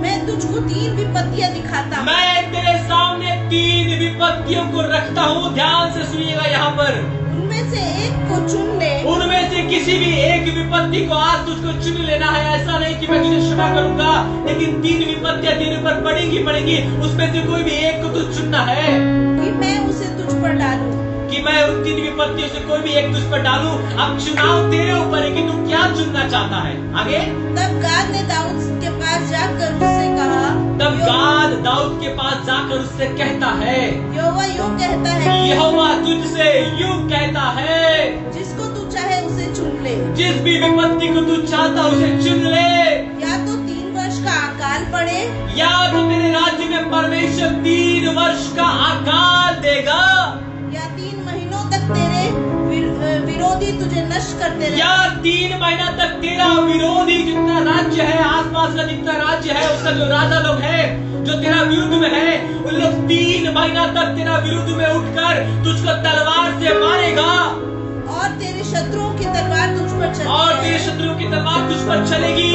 मैं तुझको 3 विपत्तियां दिखाता हूँ। मैं तेरे सामने 3 विपत्तियों को रखता हूँ। ध्यान से सुनिएगा यहाँ पर। उनमें से एक को चुन ले। उनमें से किसी भी एक विपत्ति को आज तुझको चुन लेना है। ऐसा नहीं कि मैं तुझे क्षमा करूंगा, लेकिन 3 विपत्तियां तेरे ऊपर पड़ेंगी। उसमें से कोई भी एक को तुझ चुनना है कि मैं उसे तुझ पर डालूं, कि मैं उन 3 विपत्तियों से कोई भी एक तुझ पर डालूं। अब चुनाव तेरे ऊपर है कि तू क्या चुनना चाहता है। आगे, तब गाद ने दाऊद के पास जाकर उससे कहा, तब गाद दाऊद के पास जाकर उससे कहता है, यहोवा यूं कहता है, यहोवा तुझसे यूं कहता है, जिसको तू चाहे उसे चुन ले। जिस भी विपत्ति को तू चाहता उसे चुन ले। या तो 3 वर्ष का अकाल पड़े, या तो तेरे राज्य में परमेश्वर 3 वर्ष का अकाल देगा, या 3 महीनों तक तेरे विरोधी तुझे नष्ट करते रहे। या 3 महीना तक तेरा विरोधी जितना राज्य है, आसपास का जितना राज्य है, उसका जो राजा लोग है जो तेरा विरुद्ध में है, उन लोग 3 महीना तक तेरा विरुद्ध में उठकर तुझको तलवार से मारेगा। और तेरे शत्रुओं की तलवार तुझ पर चलेगी। और तेरे शत्रुओं की तलवार तुझ पर चलेगी।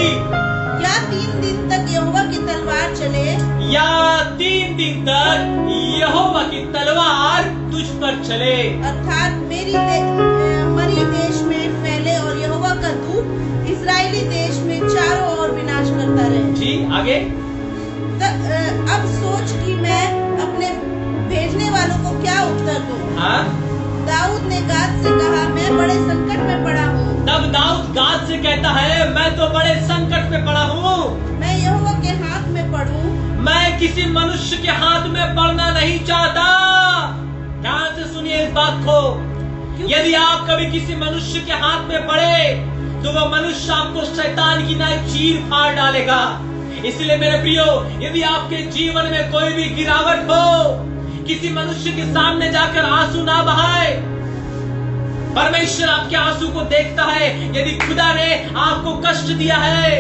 या 3 दिन तक यहोवा की तलवार चले, या 3 दिन तक यहोवा की तलवार तुझ पर चले। अर्थात मरी देश में फैले और यहोवा का दूत इस्राएली देश में चारों ओर विनाश करता रहे। ठीक, आगे। अब सोच कि मैं अपने भेजने वालों को क्या उत्तर दूं। हाँ? दाऊद ने गाद से कहा, मैं बड़े संकट में पड़ा हूँ। तब दाऊद गाद से कहता है, मैं तो बड़े संकट में पड़ा हूँ। मैं यहोवा के हाथ में पड़ूं। मैं किसी मनुष्य के हाथ में पड़ना नहीं चाहता। ध्यान से सुनिए इस बात को। यदि आप कभी किसी मनुष्य के हाथ में पड़े तो वह मनुष्य आपको शैतान की नाई चीर फाड़ डालेगा। इसलिए मेरे प्रियो, यदि आपके जीवन में कोई भी गिरावट हो, किसी मनुष्य के सामने जाकर आंसू ना बहाए। परमेश्वर आपके आंसू को देखता है। यदि खुदा ने आपको कष्ट दिया है,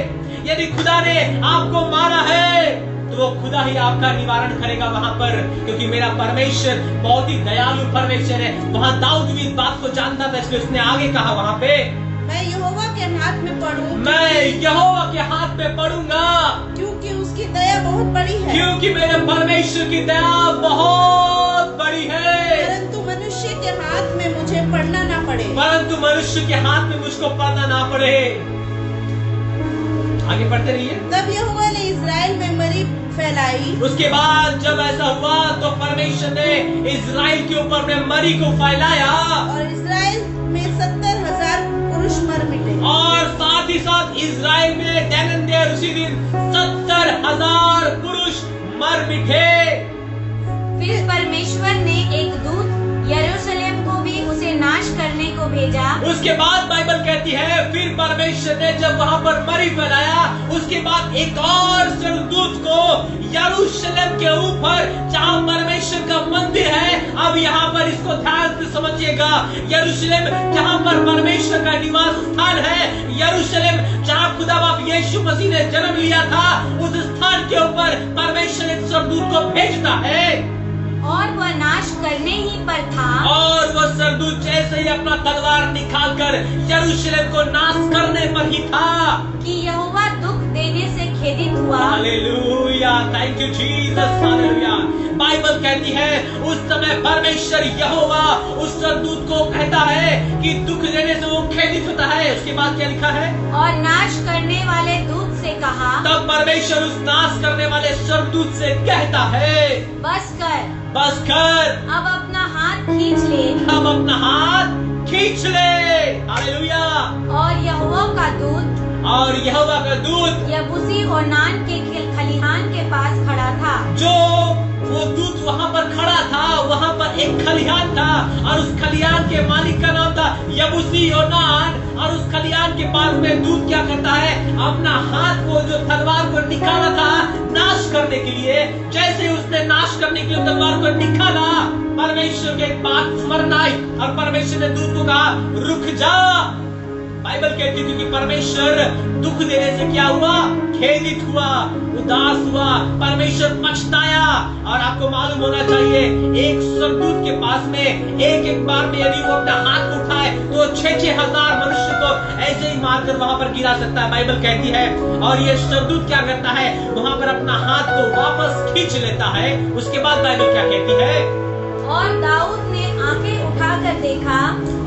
यदि खुदा ने आपको मारा है, तो वो खुदा ही आपका निवारण करेगा वहां पर, क्योंकि मेरा परमेश्वर बहुत ही दयालु परमेश्वर है। वहां दाऊद भी इस बात को जानता था, इसलिए उसने आगे कहा वहां पे, मैं यहोवा के हाथ में पड़ूं। मैं यहोवा के हाथ में पड़ूंगा, क्योंकि उसकी दया बहुत बड़ी है। क्योंकि मेरे परमेश्वर की दया बहुत बड़ी है। परंतु मनुष्य के हाथ में मुझे पड़ना ना पड़े। परंतु मनुष्य के हाथ में मुझको पड़ना ना पड़े। आगे बढ़ते रहिए। तब यहोवा ने इस्राएल में मरी फैलाई। उसके बाद जब ऐसा हुआ तो परमेश्वर ने इस्राएल के ऊपर में मरी को फैलाया, और इस्राएल में 70,000 पुरुष मर मिटे। और साथ ही साथ इस्राएल में दैनंदिन उसी दिन 70,000 पुरुष मर मिटे। फिर परमेश्वर ने एक दूत यरूशलेम को भी उसे नाश करने को भेजा। उसके बाद बाइबल कहती है, फिर परमेश्वर ने जब वहां पर मरी फैलाया, उसके बाद एक और स्वर्गदूत को यरूशलेम के ऊपर, जहां परमेश्वर का मंदिर है, अब यहाँ पर इसको ध्यान से समझिएगा, यरूशलेम जहां पर परमेश्वर का निवास स्थान है, यरूशलेम जहां खुदा बाप यीशु मसीह ने जन्म लिया था, उस स्थान के ऊपर परमेश्वर एक स्वर्गदूत को भेजता है। और वह नाश करने ही पर था। और वह स्वर्गदूत जैसे ही अपना तलवार निकालकर यरूशलेम को नाश करने पर ही था कि यहोवा दुख देने से खेदित हुआ। Hallelujah, thank you Jesus, hallelujah. Bible कहती है उस समय परमेश्वर यहोवा उस स्वर्गदूत को कहता है कि दुख देने से वो खेदित होता है। उसके बाद क्या लिखा है? और नाश करने वाले दूत से कहा। तब परमेश्वर उस नाश करने वाले स्वर्गदूत से कहता है, बस कर, बस कर, अब अपना हाथ खींच ले। अब अपना हाथ खींच ले। हालेलुया। और यहोवा का दूत, और यहोवा का दूत यबूसी ओनान के खलिहान के पास खड़ा था। जो वो दूत वहाँ पर खड़ा था, वहाँ पर एक खलिहान था, और उस खलिहान के मालिक का नाम था यबूसी ओनान। और उस खलिहान के पास में दूत क्या करता है? अपना हाथ को, जो तलवार को निकाला था नाश करने के लिए, जैसे ही उसने नाश करने के लिए तलवार को निकाला, परमेश्वर के एक बात स्मरण आई, और परमेश्वर ने दूत को कहा, रुक जा। बाइबल कहती थी कि परमेश्वर दुख देने से क्या हुआ? खेदित हुआ, उदास हुआ, परमेश्वर पछताया। और आपको मालूम होना चाहिए, एक स्वर्गदूत के पास में एक बार में यदि वो अपना हाथ उठाए तो 6,000 मनुष्य को ऐसे ही मारकर वहां पर गिरा सकता है। बाइबल कहती है, और ये स्वर्गदूत क्या करता है? वहां पर अपना हाथ को वापस खींच लेता है। उसके बाद बाइबल क्या कहती है? और दाऊद ने आंखें उठाकर देखा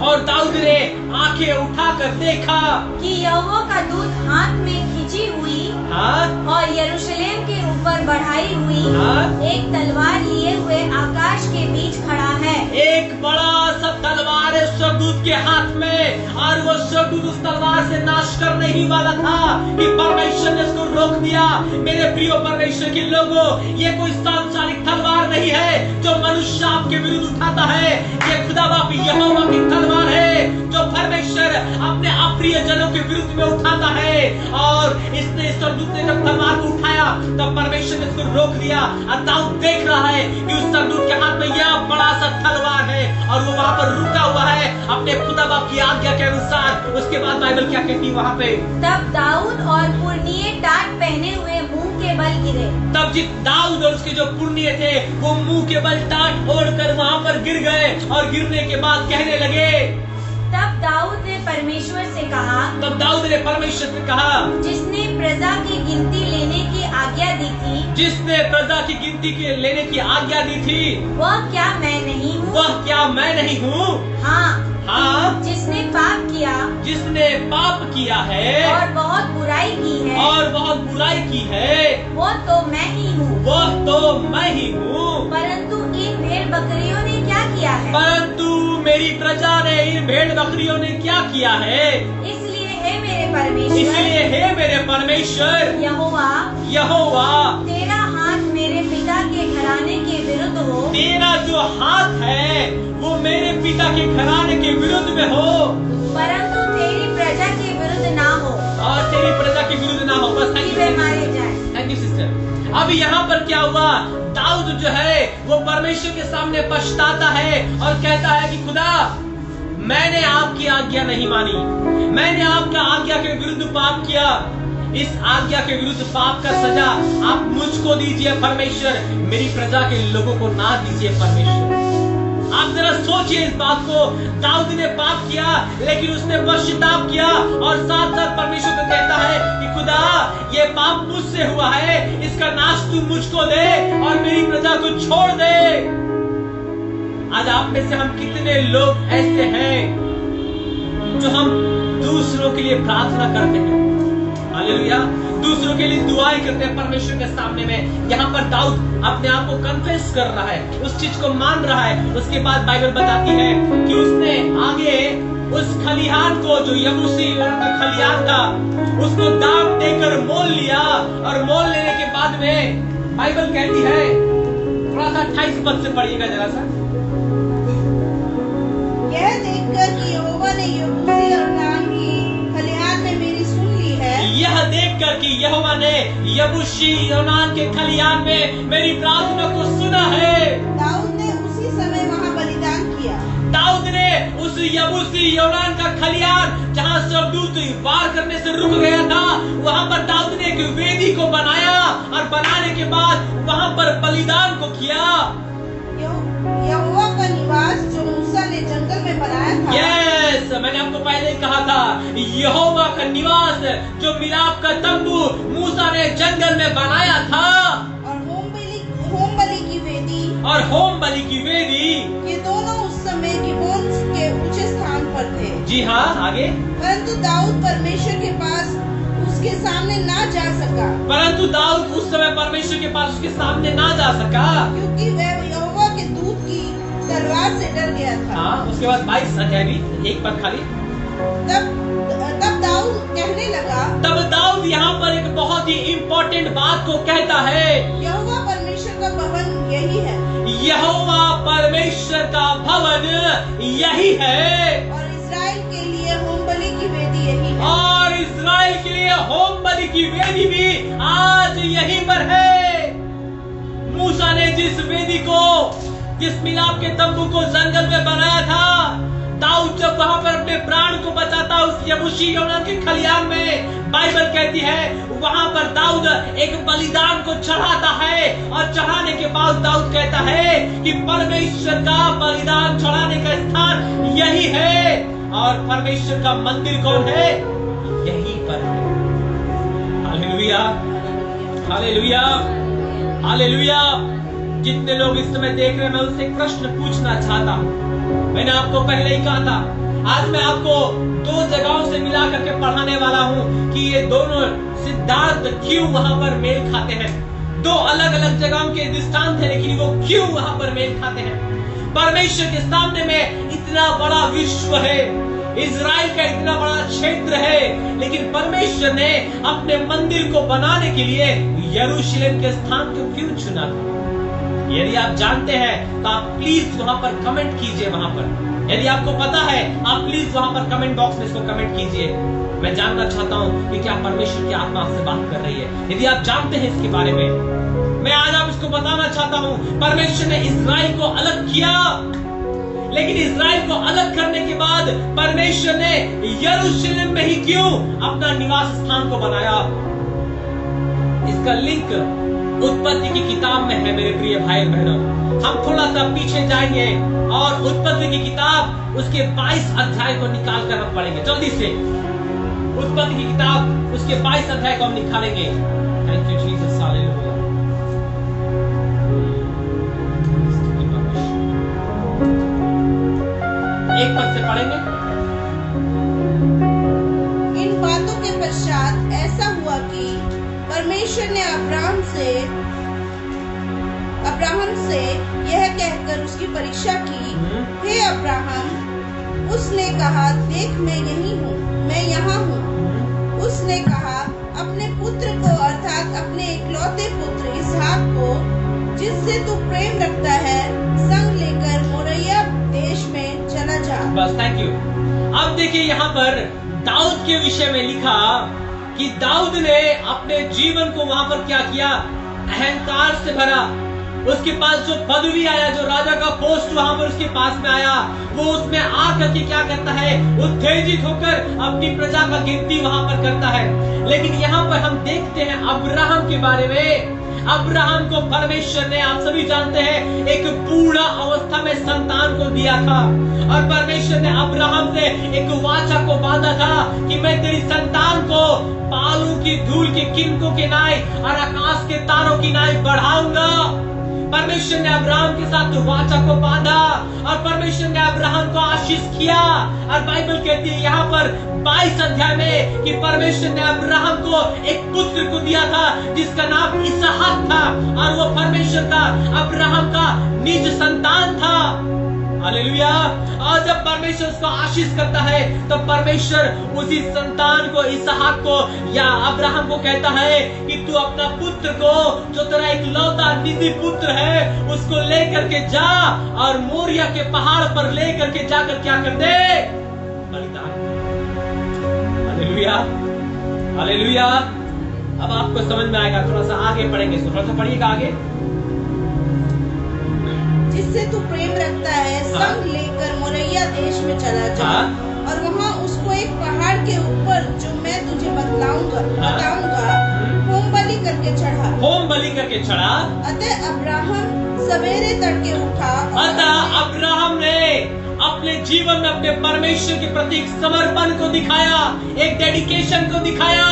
और दाऊद ने आंखें उठाकर देखा कि यहोवा का दूत हाथ में खींची हुई हाँ और यरूशलेम के ऊपर बढ़ाई हुई हाँ एक तलवार लिए हुए आकाश के बीच खड़ा है। एक बड़ा सा तलवार है स्वर्गदूत के हाथ में, और वो स्वर्गदूत उस तलवार से नाश करने ही वाला था कि परमेश्वर ने उसको रोक दिया। मेरे प्रिय परमेश्वर के लोगों, ये कोई सांसारिक तलवार नहीं है जो मनुष्य आपके विरुद्ध उठाता है। ये खुदा बाप यहोवा की तलवार है जो परमेश्वर अपने अप्रिय जनों के विरुद्ध में उठाता है। और इसने स्वर्गदूत ने जब तलवार को उठाया तब परमेश्वर ने उसको रोक दिया। और दाऊद देख रहा है कि उस स्वर्गदूत के हाथ में यह बड़ा सा तलवार है और वो वहां पर रुका हुआ है अपने खुदा बाप की आज्ञा के अनुसार। उसके बाद बाइबल क्या कहती है वहां पे? तब दाऊद और पुरनिये टाट पहने हुए मुंह के बल गिरे। तब दाऊद और उसके जो पुरनिये थे वो मुंह के बल टाट ओढ़कर वहां पर गिर गए और गिरने के बाद कहने लगे। तब दाऊद ने परमेश्वर से कहा, जिसने प्रजा की गिनती लेने की आज्ञा दी थी, लेने की आज्ञा दी थी, वह क्या मैं नहीं हूँ? हाँ, जिसने पाप किया है और बहुत बुराई की है, वो तो मैं ही हूँ। परंतु इन भेड़ बकरियों ने क्या किया है? मेरी प्रजा ने इन भेड़ बकरियों ने क्या किया है? इसलिए हे मेरे परमेश्वर यहोवा तेरा हाथ मेरे पिता के घराने के विरुद्ध हो। तेरा जो हाथ है वो मेरे पिता के घराने के विरुद्ध में हो, परंतु तेरी प्रजा के विरुद्ध ना हो। और तेरी प्रजा के विरुद्ध ना हो। बस मारे जाए। Thank you sister. अब यहाँ पर क्या हुआ? दाऊद जो है वो परमेश्वर के सामने पछताता है और कहता है कि खुदा, मैंने आपकी आज्ञा नहीं मानी, मैंने आपका आज्ञा के विरुद्ध पाप किया। इस आज्ञा के विरुद्ध पाप का सजा आप मुझको दीजिए परमेश्वर, मेरी प्रजा के लोगों को ना दीजिए परमेश्वर। आप जरा सोचिए इस बात को। दाऊद ने पाप किया लेकिन उसने पश्चाताप किया और साथ साथ परमेश्वर को कहता है कि खुदा, ये पाप मुझसे हुआ है, इसका नाश तू मुझको दे और मेरी प्रजा को छोड़ दे। आज आप में से हम कितने लोग ऐसे हैं जो हम दूसरों के लिए प्रार्थना करते हैं, हालेलुया, दूसरों के लिए दुआएं करते हैं परमेश्वर के सामने में। यहाँ पर दाऊद अपने आप को कन्फेस कर रहा है, उस चीज को मान रहा है। उसके बाद बाइबल बताती है कि उसने आगे उस खलिहान को, जो यबूसी खलिहान था, उसको दाम देकर मोल लिया। और मोल लेने के बाद में बाइबल कहती है, थोड़ा सा 28 पद से पढ़िएगा जरा सा। यह देखकर कि यहोवा ने यबूसी योनान की खलिहान में मेरी सुन ली है। यह देखकर कि यहोवा ने यबूसी योनान के खलिहान में मेरी प्रार्थना को सुना है। दाऊद ने उसी समय वहाँ बलिदान किया। दाऊद ने उस यबूसी योनान का खलिहान, जहाँ स्वर्गदूत वार करने से रुक गया था, वहाँ पर दाऊद ने एक वेदी को बनाया और बनाने के बाद वहाँ पर बलिदान को किया। यहोवा का निवास जो मूसा ने जंगल में बनाया था। यस, मैंने आपको पहले ही कहा था, यहोवा का निवास जो मिलाप का तंबू मूसा ने जंगल में बनाया था। और होम बलि की वेदी ये दोनों उस समय गिबोन के ऊंचे स्थान पर थे। जी हाँ, आगे। परंतु दाऊद परमेश्वर के पास उसके सामने ना जा सका। क्योंकि वह यहोवा के दूत की तलवार से डर गया था। हाँ, उसके बाद 22 अध्याय भी एक पद खाली। तब दाऊद कहने लगा। तब दाऊद यहाँ पर एक बहुत ही इम्पोर्टेंट बात को कहता है, यहोवा परमेश्वर का भवन यही है। यहोवा परमेश्वर का भवन यही है। और इस्राएल के लिए होम बलि की वेदी यही है। और इस्राएल के लिए होम बलि की वेदी भी आज यहीं पर है। मूसा ने जिस मिलाप के तंबू को जंगल में बनाया था, दाऊद जब वहां पर अपने प्राण को बचाता उस यबूसी योनान के खलिहान में, बाइबल कहती है वहां पर दाऊद एक बलिदान को चढ़ाता है। और चढ़ाने के बाद दाऊद कहता है कि परमेश्वर का बलिदान चढ़ाने का स्थान यही है। और परमेश्वर का मंदिर कौन है? यहीं पर है। Hallelujah, hallelujah, hallelujah. जितने लोग इस समय देख रहे हैं, मैं उनसे एक प्रश्न पूछना चाहता हूँ। मैंने आपको पहले ही कहा था, आज मैं आपको 2 जगहों से मिला करके पढ़ाने वाला हूं कि ये दोनों सिद्धांत क्यों वहां पर मेल खाते हैं। 2 अलग अलग जगहों के दृष्टांत है, लेकिन वो क्यों वहां पर मेल खाते हैं। परमेश्वर के सामने में इतना बड़ा विश्व है, इज़राइल का इतना बड़ा क्षेत्र है, लेकिन परमेश्वर ने अपने मंदिर को बनाने के लिए यरूशलेम के स्थान को क्यों चुना था। यदि आप जानते हैं तो आप प्लीज वहां पर कमेंट कीजिए। वहां पर यदि आपको पता है, आप प्लीज वहां पर कमेंट बॉक्स में इसको कमेंट कीजिए। मैं जानना चाहता हूं कि क्या परमेश्वर की आत्मा आपसे बात कर रही है। यदि आप जानते हैं इसके बारे में, मैं आज आप इसको बताना चाहता हूं। परमेश्वर ने इज़राइल को अलग किया, लेकिन इज़राइल को अलग करने के बाद परमेश्वर ने यरूशलेम में ही क्यों अपना निवास स्थान को बनाया। इसका लिंक उत्पत्ति की किताब में है मेरे प्रिय भाई बहनों। हम थोड़ा सा पीछे जाएंगे और उत्पत्ति की किताब उसके 22 अध्याय को निकाल कर हम पढ़ेंगे। जल्दी से उत्पत्ति की किताब उसके 22 अध्याय को हम निकालेंगे। Thank you Jesus, hallelujah. एक पद से पढ़ेंगे। इन बातों के पश्चात ऐसा हुआ कि परमेश्वर ने अब्राहम से यह कहकर उसकी परीक्षा की, हे अब्राहम। उसने कहा, देख मैं यही हूँ, मैं यहाँ हूँ। उसने कहा, अपने पुत्र को अर्थात अपने इकलौते पुत्र इसहाक को, जिससे तू प्रेम रखता है, संग लेकर मोरिया देश में चला जा। बस, थैंक यू। अब देखिए यहाँ पर दाऊद के विषय में लिखा कि दाऊद ने अपने जीवन को वहां पर क्या किया, अहंकार से भरा। उसके पास जो पदवी आया, जो राजा का पोस्ट वहां पर उसके पास में आया, वो उसमें आकर के क्या करता है, उत्तेजित होकर अपनी प्रजा का गिनती वहां पर करता है। लेकिन यहाँ पर हम देखते हैं अब्राहम के बारे में। अब्राहम को परमेश्वर ने, आप सभी जानते हैं, एक बूढ़ा अवस्था में संतान को दिया था और परमेश्वर ने अब्राहम से एक वाचा को बांधा था कि मैं तेरी संतान को बालों की धूल के किनकों के नाई और आकाश के तारों की नाई बढ़ाऊंगा। परमेश्वर ने अब्राहम के साथ वाचा को बांधा और परमेश्वर ने अब्राहम को आशीष किया। और बाइबल कहती है यहाँ पर 22 अध्याय में कि परमेश्वर ने अब्राहम को एक पुत्र को दिया था जिसका नाम इसहाक था, और वो परमेश्वर का, अब्राहम का निज संतान था। हालेलुया। और जब परमेश्वर उसको आशीष करता है तो परमेश्वर उसी संतान को, इसहाक को या अब्राहम को कहता है कि तू अपना पुत्र को, जो तेरा इकलौता निजी पुत्र है, उसको लेकर के जा और मोरिया के पहाड़ पर लेकर के जाकर क्या कर दे, बलिदान। Hallelujah, hallelujah. अब आपको समझ में आएगा। थोड़ा सा आगे पढ़ेंगे, थोड़ा सा पढ़िएगा आगे। जिससे तू प्रेम रखता है, संग लेकर मोरिया देश में चला जा और वहाँ उसको एक पहाड़ के ऊपर, जो मैं तुझे बताऊंगा, होम बलि करके चढ़ा। होम बलि करके चढ़ा। अतः अब्राहम सवेरे तड़के उठा। अतः अब्राहम ने अपने जीवन में अपने परमेश्वर के प्रति एक समर्पण को दिखाया, एक डेडिकेशन को दिखाया।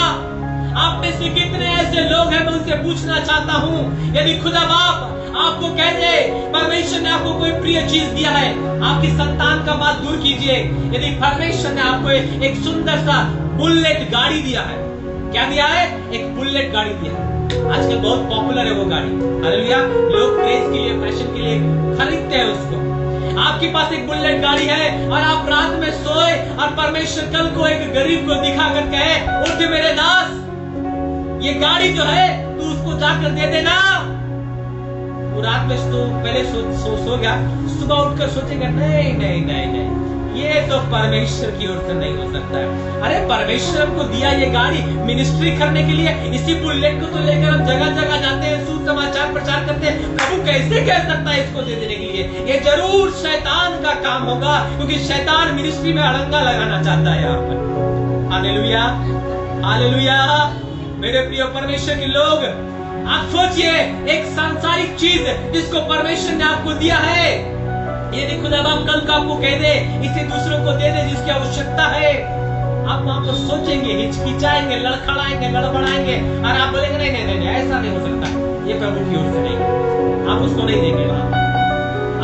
आप में से कितने ऐसे लोग हैं, मैं उनसे पूछना चाहता हूँ, यदि खुदा बाप आपको कह दे, परमेश्वर ने आपको कोई प्रिय चीज दिया है, आपकी संतान का बात दूर कीजिए, यदि परमेश्वर ने आपको एक सुंदर सा बुलेट गाड़ी दिया है, क्या दिया है, एक बुलेट गाड़ी दिया है। आजकल बहुत पॉपुलर है वो गाड़ी। हालेलुया। लोग क्रेज के लिए, फैशन के लिए खरीदते हैं उसको। आपके पास एक बुलेट गाड़ी है और आप रात में सोए और परमेश्वर कल को एक गरीब को दिखा कर कहे, उठ मेरे दास, ये गाड़ी जो है तू उसको जाकर दे देना। वो रात में तो पहले सो गया, सुबह उठकर सोचेगा नहीं नहीं नहीं नहीं, ये तो परमेश्वर की ओर से नहीं हो सकता है। अरे परमेश्वर को दिया ये गाड़ी मिनिस्ट्री करने के लिए, इसी बुलेट को तो लेकर हम जगह जगह जाते हैं, सुसमाचार प्रचार करते हैं। प्रभु कैसे कह सकता है इसको दे देने के लिए? ये जरूर शैतान का काम होगा, क्योंकि शैतान मिनिस्ट्री में अड़ंगा लगाना चाहता है यहाँ पर। Hallelujah, hallelujah. मेरे प्रिय परमेश्वर के लोग, आप सोचिए, एक सांसारिक चीज जिसको परमेश्वर ने आपको दिया है, यदि खुदा बाप कल का आपको कह दे इसे दूसरों को दे दे जिसकी आवश्यकता है, आप वहां पर सोचेंगे, हिचकिचाएंगे, लड़खड़ाएंगे, गड़बड़ाएंगे और आप बोलेंगे नहीं नहीं नहीं, ऐसा नहीं हो सकता, ये प्रभु की ओर से नहीं, आप उसको नहीं देंगे।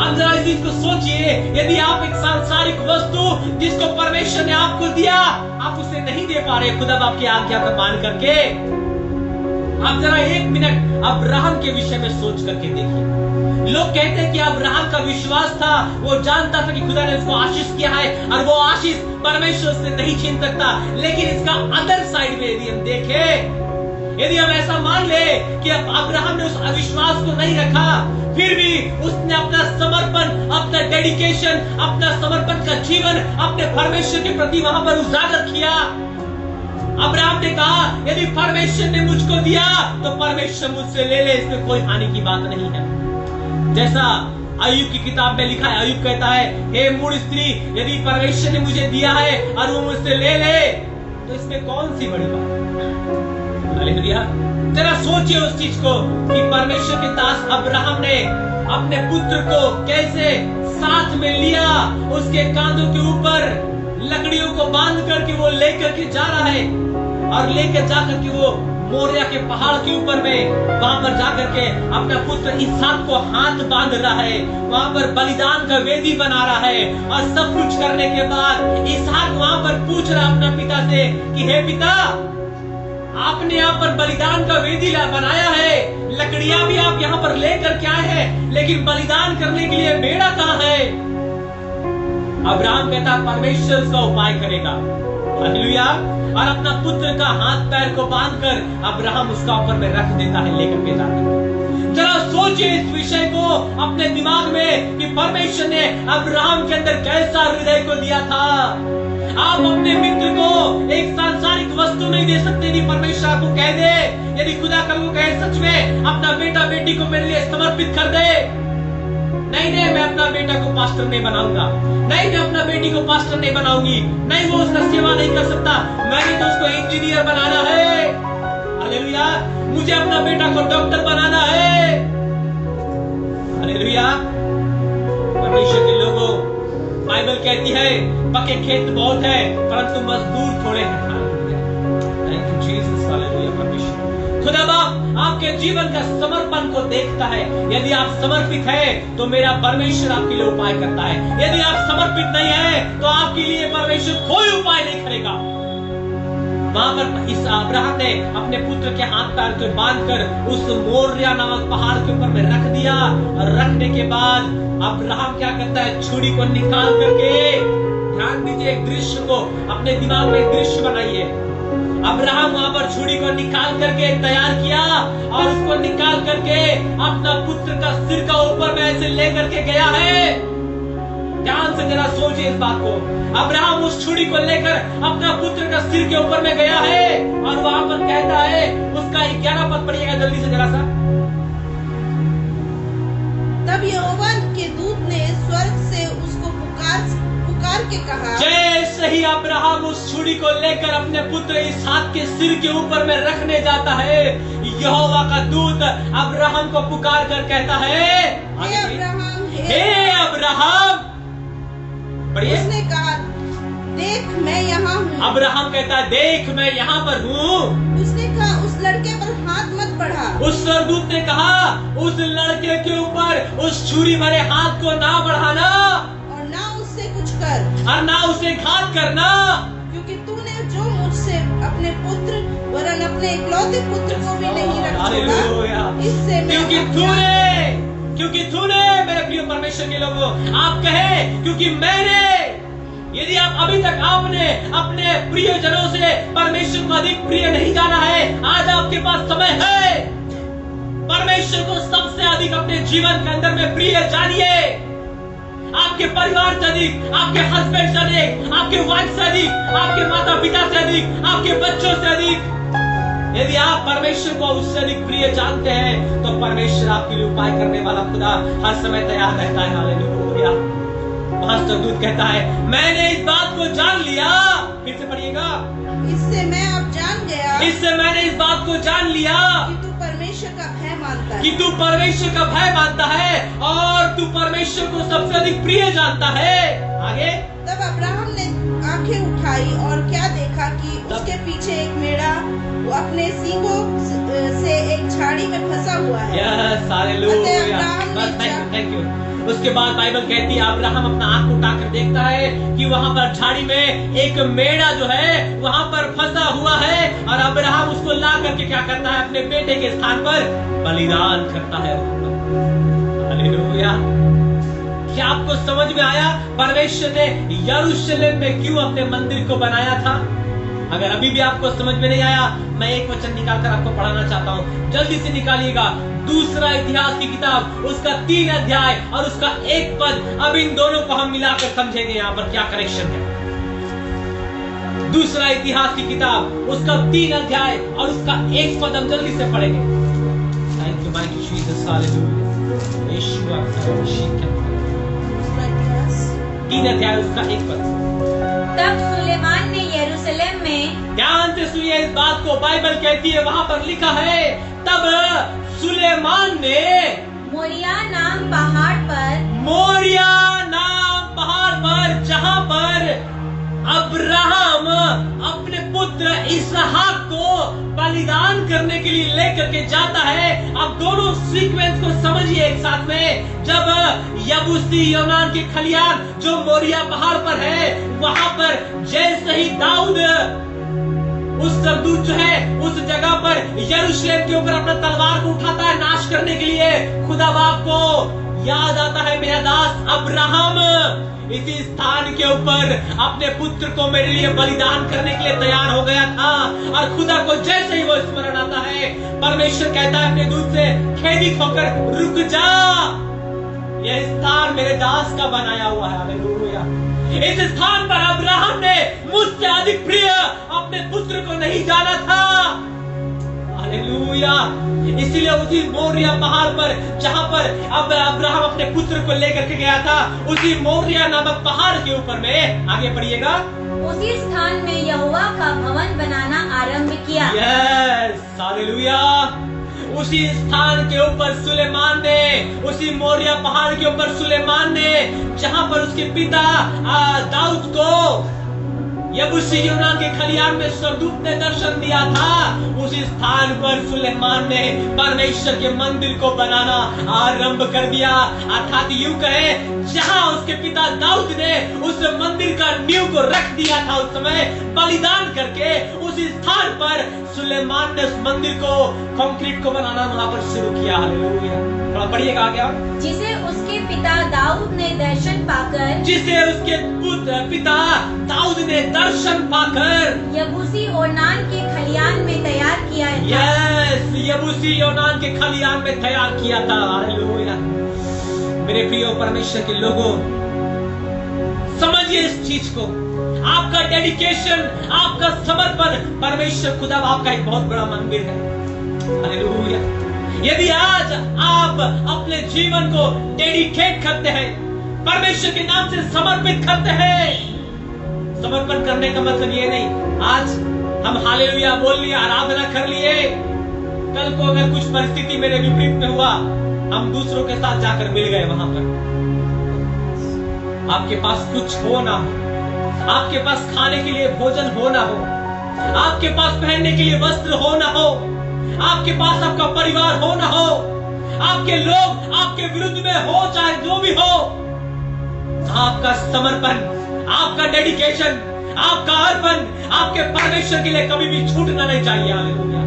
आप जरा इस चीज को सोचिए, यदि आप एक सांसारिक वस्तु जिसको परमेश्वर ने आपको दिया, आप उसे नहीं दे पा रहे खुदा बाप की आज्ञा को मान करके, आप जरा 1 मिनट अब्राहम के विषय में सोच करके देखिए। लोग कहते हैं कि अब्राहम का विश्वास था, वो जानता था कि खुदा ने उसको आशीष किया है और वो आशीष परमेश्वर से नहीं छीन सकता। लेकिन इसका अदर साइड में यदि हम देखें, यदि हम ऐसा मान ले कि अब्राहम ने उस अविश्वास को नहीं रखा, फिर भी उसने अपना समर्पण, अपना डेडिकेशन, अपना समर्पण का जीवन अपने परमेश्वर के प्रति वहां पर उजागर किया। अब्राहम ने कहा, यदि परमेश्वर ने मुझको दिया तो परमेश्वर मुझसे ले ले, इसमें कोई हानि की बात नहीं है। जैसा अय्यूब की किताब में लिखा है, अय्यूब कहता है, हे मूढ़ स्त्री, यदि परमेश्वर ने मुझे दिया है और वो मुझसे ले ले तो इसमें कौन सी बड़ी बात है। हालेलुया। जरा सोचिए उस चीज को कि परमेश्वर के दास अब्राहम ने अपने पुत्र को कैसे साथ में लिया, उसके कांधों के ऊपर लकड़ियों को बांध करके वो लेकर के जा रहा है और लेकर जाकर के वो मोरिया के पहाड़ के ऊपर में वहां पर जाकर के अपना पुत्र इसहाक को हाथ बांध रहा है, वहां पर बलिदान का वेदी बना रहा है। और सब कुछ करने के बाद इसहाक वहां पर पूछ रहा अपना पिता से कि हे पिता, आपने यहाँ पर बलिदान का वेदी बनाया है, लकड़ियां भी आप यहाँ पर लेकर के आए हैं, लेकिन बलिदान करने के लिए मेढ़ा कहाँ है। अब्राहम कहता परमेश्वर उसका उपाय करेगा। हालेलुया। और अपना पुत्र का हाथ पैर को बांधकर अब्राहम उसका ऊपर में रख देता है, लेकर के जाता है। जरा सोचिए इस विषय को अपने दिमाग में कि परमेश्वर ने अब्राहम के अंदर कैसा हृदय को दिया था। आप अपने मित्र को एक सांसारिक वस्तु नहीं दे सकते यदि परमेश्वर आपको कह दे, यदि खुदा को कहे सच में अपना बेटा बेटी को मेरे लिए समर्पित कर दे, नहीं मैं अपना बेटा को पास्टर नहीं बनाऊंगा, नहीं मैं अपना बेटी को पास्टर नहीं बनाऊंगी, नहीं वो उसका सेवा नहीं कर सकता, मैंने तो उसको इंजीनियर बनाना है। हालेलुया। मुझे अपना बेटा को डॉक्टर बनाना है। हालेलुया। परमेश्वर के लोगों, बाइबल कहती है पके खेत बहुत है परंतु मजदूर थोड़े हैं। Thank you Jesus. हालेलुया। परमेश्वर खुदा बाप आपके जीवन का समर्पण को देखता है। यदि आप समर्पित हैं तो मेरा परमेश्वर आपके लिए उपाय करता है। यदि आप समर्पित नहीं हैं तो आपके लिए परमेश्वर कोई उपाय नहीं करेगा। वहां पर इस अब्राहम ने अपने पुत्र के हाथ पैर को बांधकर उस मोरिया नामक पहाड़ के ऊपर में रख दिया और रखने के बाद अब्राहम क्या करता है, छुरी को निकाल करके, ध्यान दीजिए एक दृश्य को अपने दिमाग में दृश्य बनाइए। अब्राहम वहां पर छुरी को निकाल करके तैयार किया और उसको निकाल करके अपना पुत्र का सिर का ऊपर में ऐसे लेकर के गया है। ध्यान से जरा सोचिए इस बात को। अब्राहम उस छुरी को लेकर अपना पुत्र का सिर के ऊपर में गया है और वहां पर कहता है, उसका 11 पद पढ़िएगा जल्दी से जरा सा। तब यहोवा के दूत ने स्वर्ग से उसको पुकार के कहा, जैसे ही अब्राहम उस छुरी को लेकर अपने पुत्र इसहाक के सिर के ऊपर में रखने जाता है, यहोवा का दूत अब्राहम को पुकार कर कहता है, हे अब्राहम। बढ़िए। उसने कहा, देख मैं यहाँ हूँ। अब्राहम कहता है, देख मैं यहाँ पर हूँ। उसने कहा, उस लड़के पर हाथ मत बढ़ा। उस स्वर्गदूत ने कहा, उस लड़के के ऊपर उस छुरी भरे हाथ को ना बढ़ाना और ना उससे कुछ कर और ना उसे घात करना, क्योंकि तूने जो मुझसे अपने पुत्र वरन अपने इकलौते पुत्र को भी नहीं रखा, इससे क्योंकि तूने मेरे प्रिय परमेश्वर के लोगों, आप कहे क्योंकि मैंने, यदि आप अभी तक आपने अपने प्रियजनों से परमेश्वर को अधिक प्रिय नहीं जाना है, आज आपके पास समय है परमेश्वर को सबसे अधिक अपने जीवन के अंदर में प्रिय जानिए। आपके परिवार से अधिक, आपके हस्बैंड से अधिक, आपके वाइफ से अधिक, आपके माता पिता से अधिक, आपके बच्चों से अधिक। यदि आप परमेश्वर को उससे अधिक प्रिय जानते हैं तो परमेश्वर आपके लिए उपाय करने वाला खुदा हर समय तैयार रहता है। हालेलुया। वहां स्वर्गदूत कहता है, मैंने इस बात को जान लिया। फिर से पढ़िएगा। इससे मैं अब जान गया, इससे मैंने इस बात को जान लिया कि तू परमेश्वर का भय मानता है, कि तू परमेश्वर का भय मानता है और तू परमेश्वर को सबसे अधिक प्रिय जानता है। आगे। तब अब्राहम ने आंखें उठाई और क्या देखा कि उसके पीछे एक मेढ़ा वो अपने सींगों से एक झाड़ी में फंसा हुआ है। Yes, hallelujah. Thank you. उसके बाद बाइबल कहती है अब्राहम अपना आंख उठाकर देखता है कि वहां पर झाड़ी में एक मेढ़ा जो है वहां पर फंसा हुआ है, और अब्राहम उसको ला करके क्या करता है, अपने बेटे के स्थान पर बलिदान करता है। हालेलुया। क्या आपको समझ में आया परमेश्वर ने यरूशलेम में क्यों अपने मंदिर को बनाया था? अगर अभी भी आपको समझ में नहीं आया, मैं एक वचन निकालकर आपको पढ़ाना चाहता हूं, जल्दी से निकालिएगा। दूसरा इतिहास की किताब, उसका 3 अध्याय और उसका 1 पद। अब इन दोनों को हम मिलाकर समझेंगे यहाँ पर क्या कनेक्शन है। दूसरा इतिहास की किताब, उसका 3 अध्याय और उसका 1 पद हम जल्दी से पढ़ेंगे। Thank you my Jesus, hallelujah. Yeshu आपका शीख 3 अध्याय उसका 1 पद। तब सुलेमान ने यरूशलेम में, ध्यान से सुनिए इस बात को, बाइबल कहती है वहां पर लिखा है, तब सुलेमान ने मोरिया नाम पहाड़ पर, जहां पर अब्राहम अपने पुत्र इसहाक को बलिदान करने के लिए लेकर के जाता है। अब दोनों सीक्वेंस को समझिए एक साथ में। जब यबूसी यूनान के खलियान जो मोरिया पहाड़ पर है, वहां पर जैसे ही दाऊद उस सरदूत जो है उस जगह पर यरूशलेम के ऊपर अपना तलवार को उठाता है नाश करने के लिए, खुदा बाप को याद आता है मेरा दास अब्राहम इसी स्थान के ऊपर अपने पुत्र को मेरे लिए बलिदान करने के लिए तैयार हो गया था। और खुदा को जैसे ही वो स्मरण आता है, परमेश्वर कहता है अपने दूत से खेदित होकर रुक जा, यह स्थान मेरे दास का बनाया हुआ है। हालेलुया। इस स्थान पर अब्राहम ने मुझसे अधिक प्रिय अपने पुत्र को नहीं जाना था। हालेलुया। इसलिए उसी मोरिया पहाड़ पर जहां पर अब अब्राहम अपने पुत्र को लेकर के गया था, उसी मोरिया नामक पहाड़ के ऊपर में, आगे पढ़िएगा, उसी स्थान में यहोवा का भवन बनाना आरंभ किया। Yes, hallelujah. उसी स्थान के ऊपर सुलेमान ने, उसी मोरिया पहाड़ के ऊपर सुलेमान ने, जहां पर उसके पिता दाऊद को यबूसी यूनान के खलियान में सरदूत ने दर्शन दिया था, उसी स्थान पर सुलेमान ने परमेश्वर के मंदिर को बनाना आरंभ कर दिया। अर्थात यूं कहे, जहां उसके पिता दाऊद ने उस मंदिर का नींव को रख दिया था उस समय बलिदान करके, उसी स्थान पर सुलेमान ने उस मंदिर को, कंक्रीट को बनाना वहां पर शुरू किया। हालेलुया। थोड़ा पढ़िएगा आगे और। जिसे उसके पिता दाऊद ने दर्शन पाकर, जिसे उसके पिता दाऊद ने दर्शन पाकर यबूसी यूनान के खलियान में तैयार किया था। यस, यबूसी यूनान के खलियान में तैयार किया था। हालेलुया। मेरे प्रिय परमेश्वर के लोगों, समझिए इस चीज को। आपका डेडिकेशन, आपका समर्पण परमेश्वर खुदा आपका एक बहुत बड़ा मंदिर है। हालेलुया। यदि आज आप अपने जीवन को डेडिकेट करते हैं, परमेश्वर के नाम से समर्पित करते हैं, समर्पण करने का मतलब ये नहीं आज हम हालेलुया बोल लिए, आराधना कर लिए, कल को अगर कुछ परिस्थिति मेरे विपरीत में हुआ, हम दूसरों के साथ जाकर मिल गए वहां पर, आपके पास कुछ हो ना हो, आपके पास खाने के लिए भोजन हो ना हो, आपके पास पहनने के लिए वस्त्र हो ना हो, आपके पास आपका परिवार हो ना हो, आपके लोग आपके विरुद्ध में हो, चाहे जो भी हो, आपका समर्पण, आपका डेडिकेशन, आपका अर्पण आपके परमेश्वर के लिए कभी भी छूटना नहीं चाहिए। हालेलुया।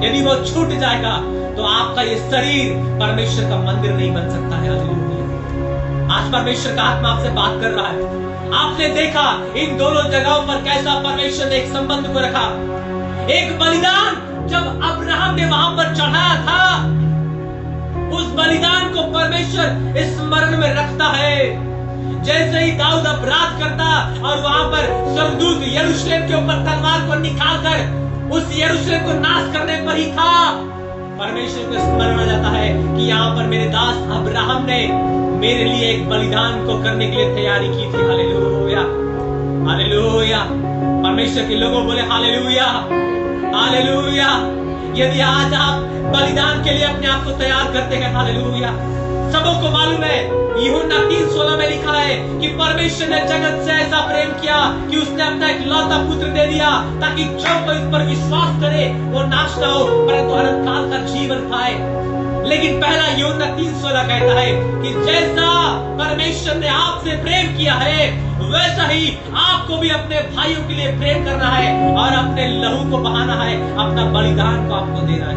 यदि वो छूट जाएगा तो आपका ये शरीर परमेश्वर का मंदिर नहीं बन सकता है। हालेलुया। आज परमेश्वर का आत्मा आपसे बात कर रहा है। आपने देखा इन दोनों जगहों पर कैसा परमेश्वर ने एक संबंध को रखा। एक बलिदान जब अब्राहम ने वहां पर चढ़ाया था, उस बलिदान को परमेश्वर स्मरण में रखता है। जैसे ही दाऊद अपराध करता और वहां पर सरदूत यरूशलेम के ऊपर तलवार को निकालकर उस यरूशलेम को नाश करने पर ही था, परमेश्वर को स्मरण आ जाता है कि यहाँ पर मेरे दास अब्राहम ने मेरे लिए एक बलिदान को करने के लिए तैयारी की थी। हालेलुया। हालेलुया। परमेश्वर के लोगों बोले हालेलुया, हालेलुया। यदि आज आप बलिदान के लिए अपने आप को तैयार करते हैं, हालेलुया। सबों को मालूम है यूहन्ना 3:16 में लिखा है कि परमेश्वर ने जगत से ऐसा प्रेम किया कि उसने अपना एक लौता पुत्र दे दिया, ताकि जो कोई इस पर विश्वास करे वो नाश न हो परंतु अनंत काल का जीवन पाए। लेकिन पहला यूहन्ना 3:16 कहता है कि जैसा परमेश्वर ने आपसे प्रेम किया है वैसा ही आपको भी अपने भाइयों के लिए प्रेम करना है और अपने लहू को बहाना है, अपना बलिदान को आपको देना है।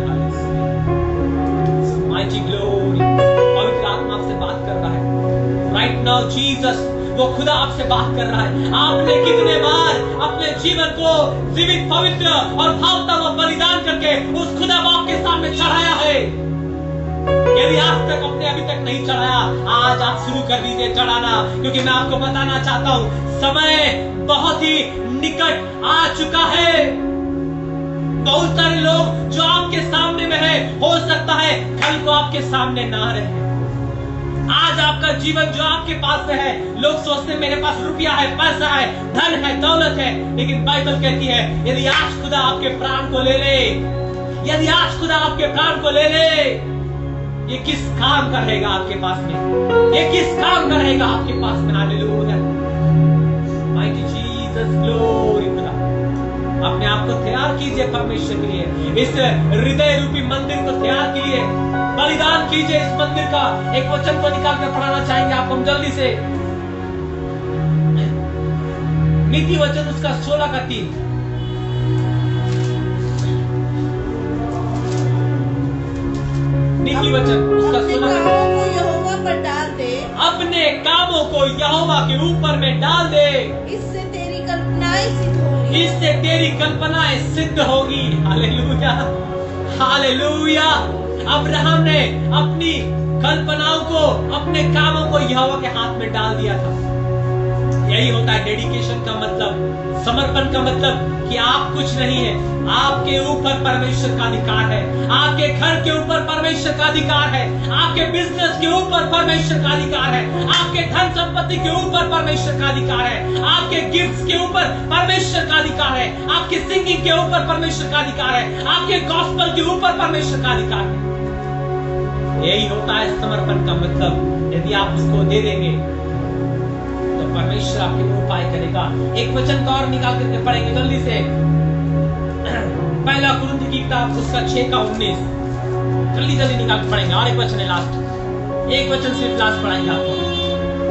माइटी ग्लोरी, पवित्र आत्मा आपसे बात कर रहा है राइट नाउ। जीसस, वो खुदा आपसे बात कर रहा है। आपने कितने बार अपने जीवन को जीवित, पवित्र और भावता हुआ बलिदान करके उस खुदा बाप के सामने चढ़ाया है? यदि आज तक अपने अभी तक नहीं चढ़ाया, आज आप शुरू कर दीजिए चढ़ाना, क्योंकि मैं आपको बताना चाहता हूं समय बहुत ही निकट आ चुका है। बहुत सारे लोग जो आपके सामने में है, हो सकता है कल को आपके सामने ना रहे। आज आपका जीवन जो आपके पास में है, लोग सोचते हैं मेरे पास रुपया है, पैसा है, धन है, दौलत है, लेकिन बाइबल कहती है यदि आज खुदा आपके प्राण को ले ले, यदि आज खुदा आपके प्राण को ले ले, ये किस काम का रहेगा आपके पास में? ये किस काम का रहेगा आपके पास में? हालेलुया, माइटी जीसस, ग्लोरी खुदा। अपने आप को तैयार कीजिए परमेश्वर के लिए, इस हृदय रूपी मंदिर को तैयार कीजिए, बलिदान कीजिए इस मंदिर का। एक वचन को निकाल कर पढ़ाना चाहेंगे आपको हम जल्दी से। नीति वचन उसका 16 का 3। नीति वचन उसका 16 को यहोवा पर डाल दे, अपने कामों को यहोवा के ऊपर में डाल दे, इससे तेरी कल्पनाएं सिद्ध होगी, इससे तेरी कल्पनाएं सिद्ध होगी। Hallelujah, hallelujah. अब्राहम ने अपनी कल्पनाओं को, अपने कामों को यहोवा के हाथ में डाल दिया था। यही होता है डेडिकेशन का मतलब, समर्पण का मतलब, कि आप कुछ नहीं है, आपके ऊपर परमेश्वर का अधिकार है, आपके घर के ऊपर परमेश्वर का अधिकार है, आपके बिजनेस के ऊपर परमेश्वर का अधिकार है, आपके धन संपत्ति के ऊपर परमेश्वर का अधिकार है, आपके गिफ्ट्स के ऊपर परमेश्वर का अधिकार है, आपके सिंगिंग के ऊपर परमेश्वर का अधिकार है, आपके गॉस्पेल के ऊपर परमेश्वर का अधिकार है। यही होता है समर्पण का मतलब। यदि आप उसको दे देंगे तो परमेश्वर आपके लिए उपाय करेगा। एक वचन का और निकाल करके पढ़ेंगे जल्दी से, पहला कुरिन्थियों की किताब उसका 6 का 19। जल्दी जल्दी निकाल के पढ़ेंगे, और एक वचन है लास्ट, एक वचन सिर्फ लास्ट पढ़ाएंगे आपको।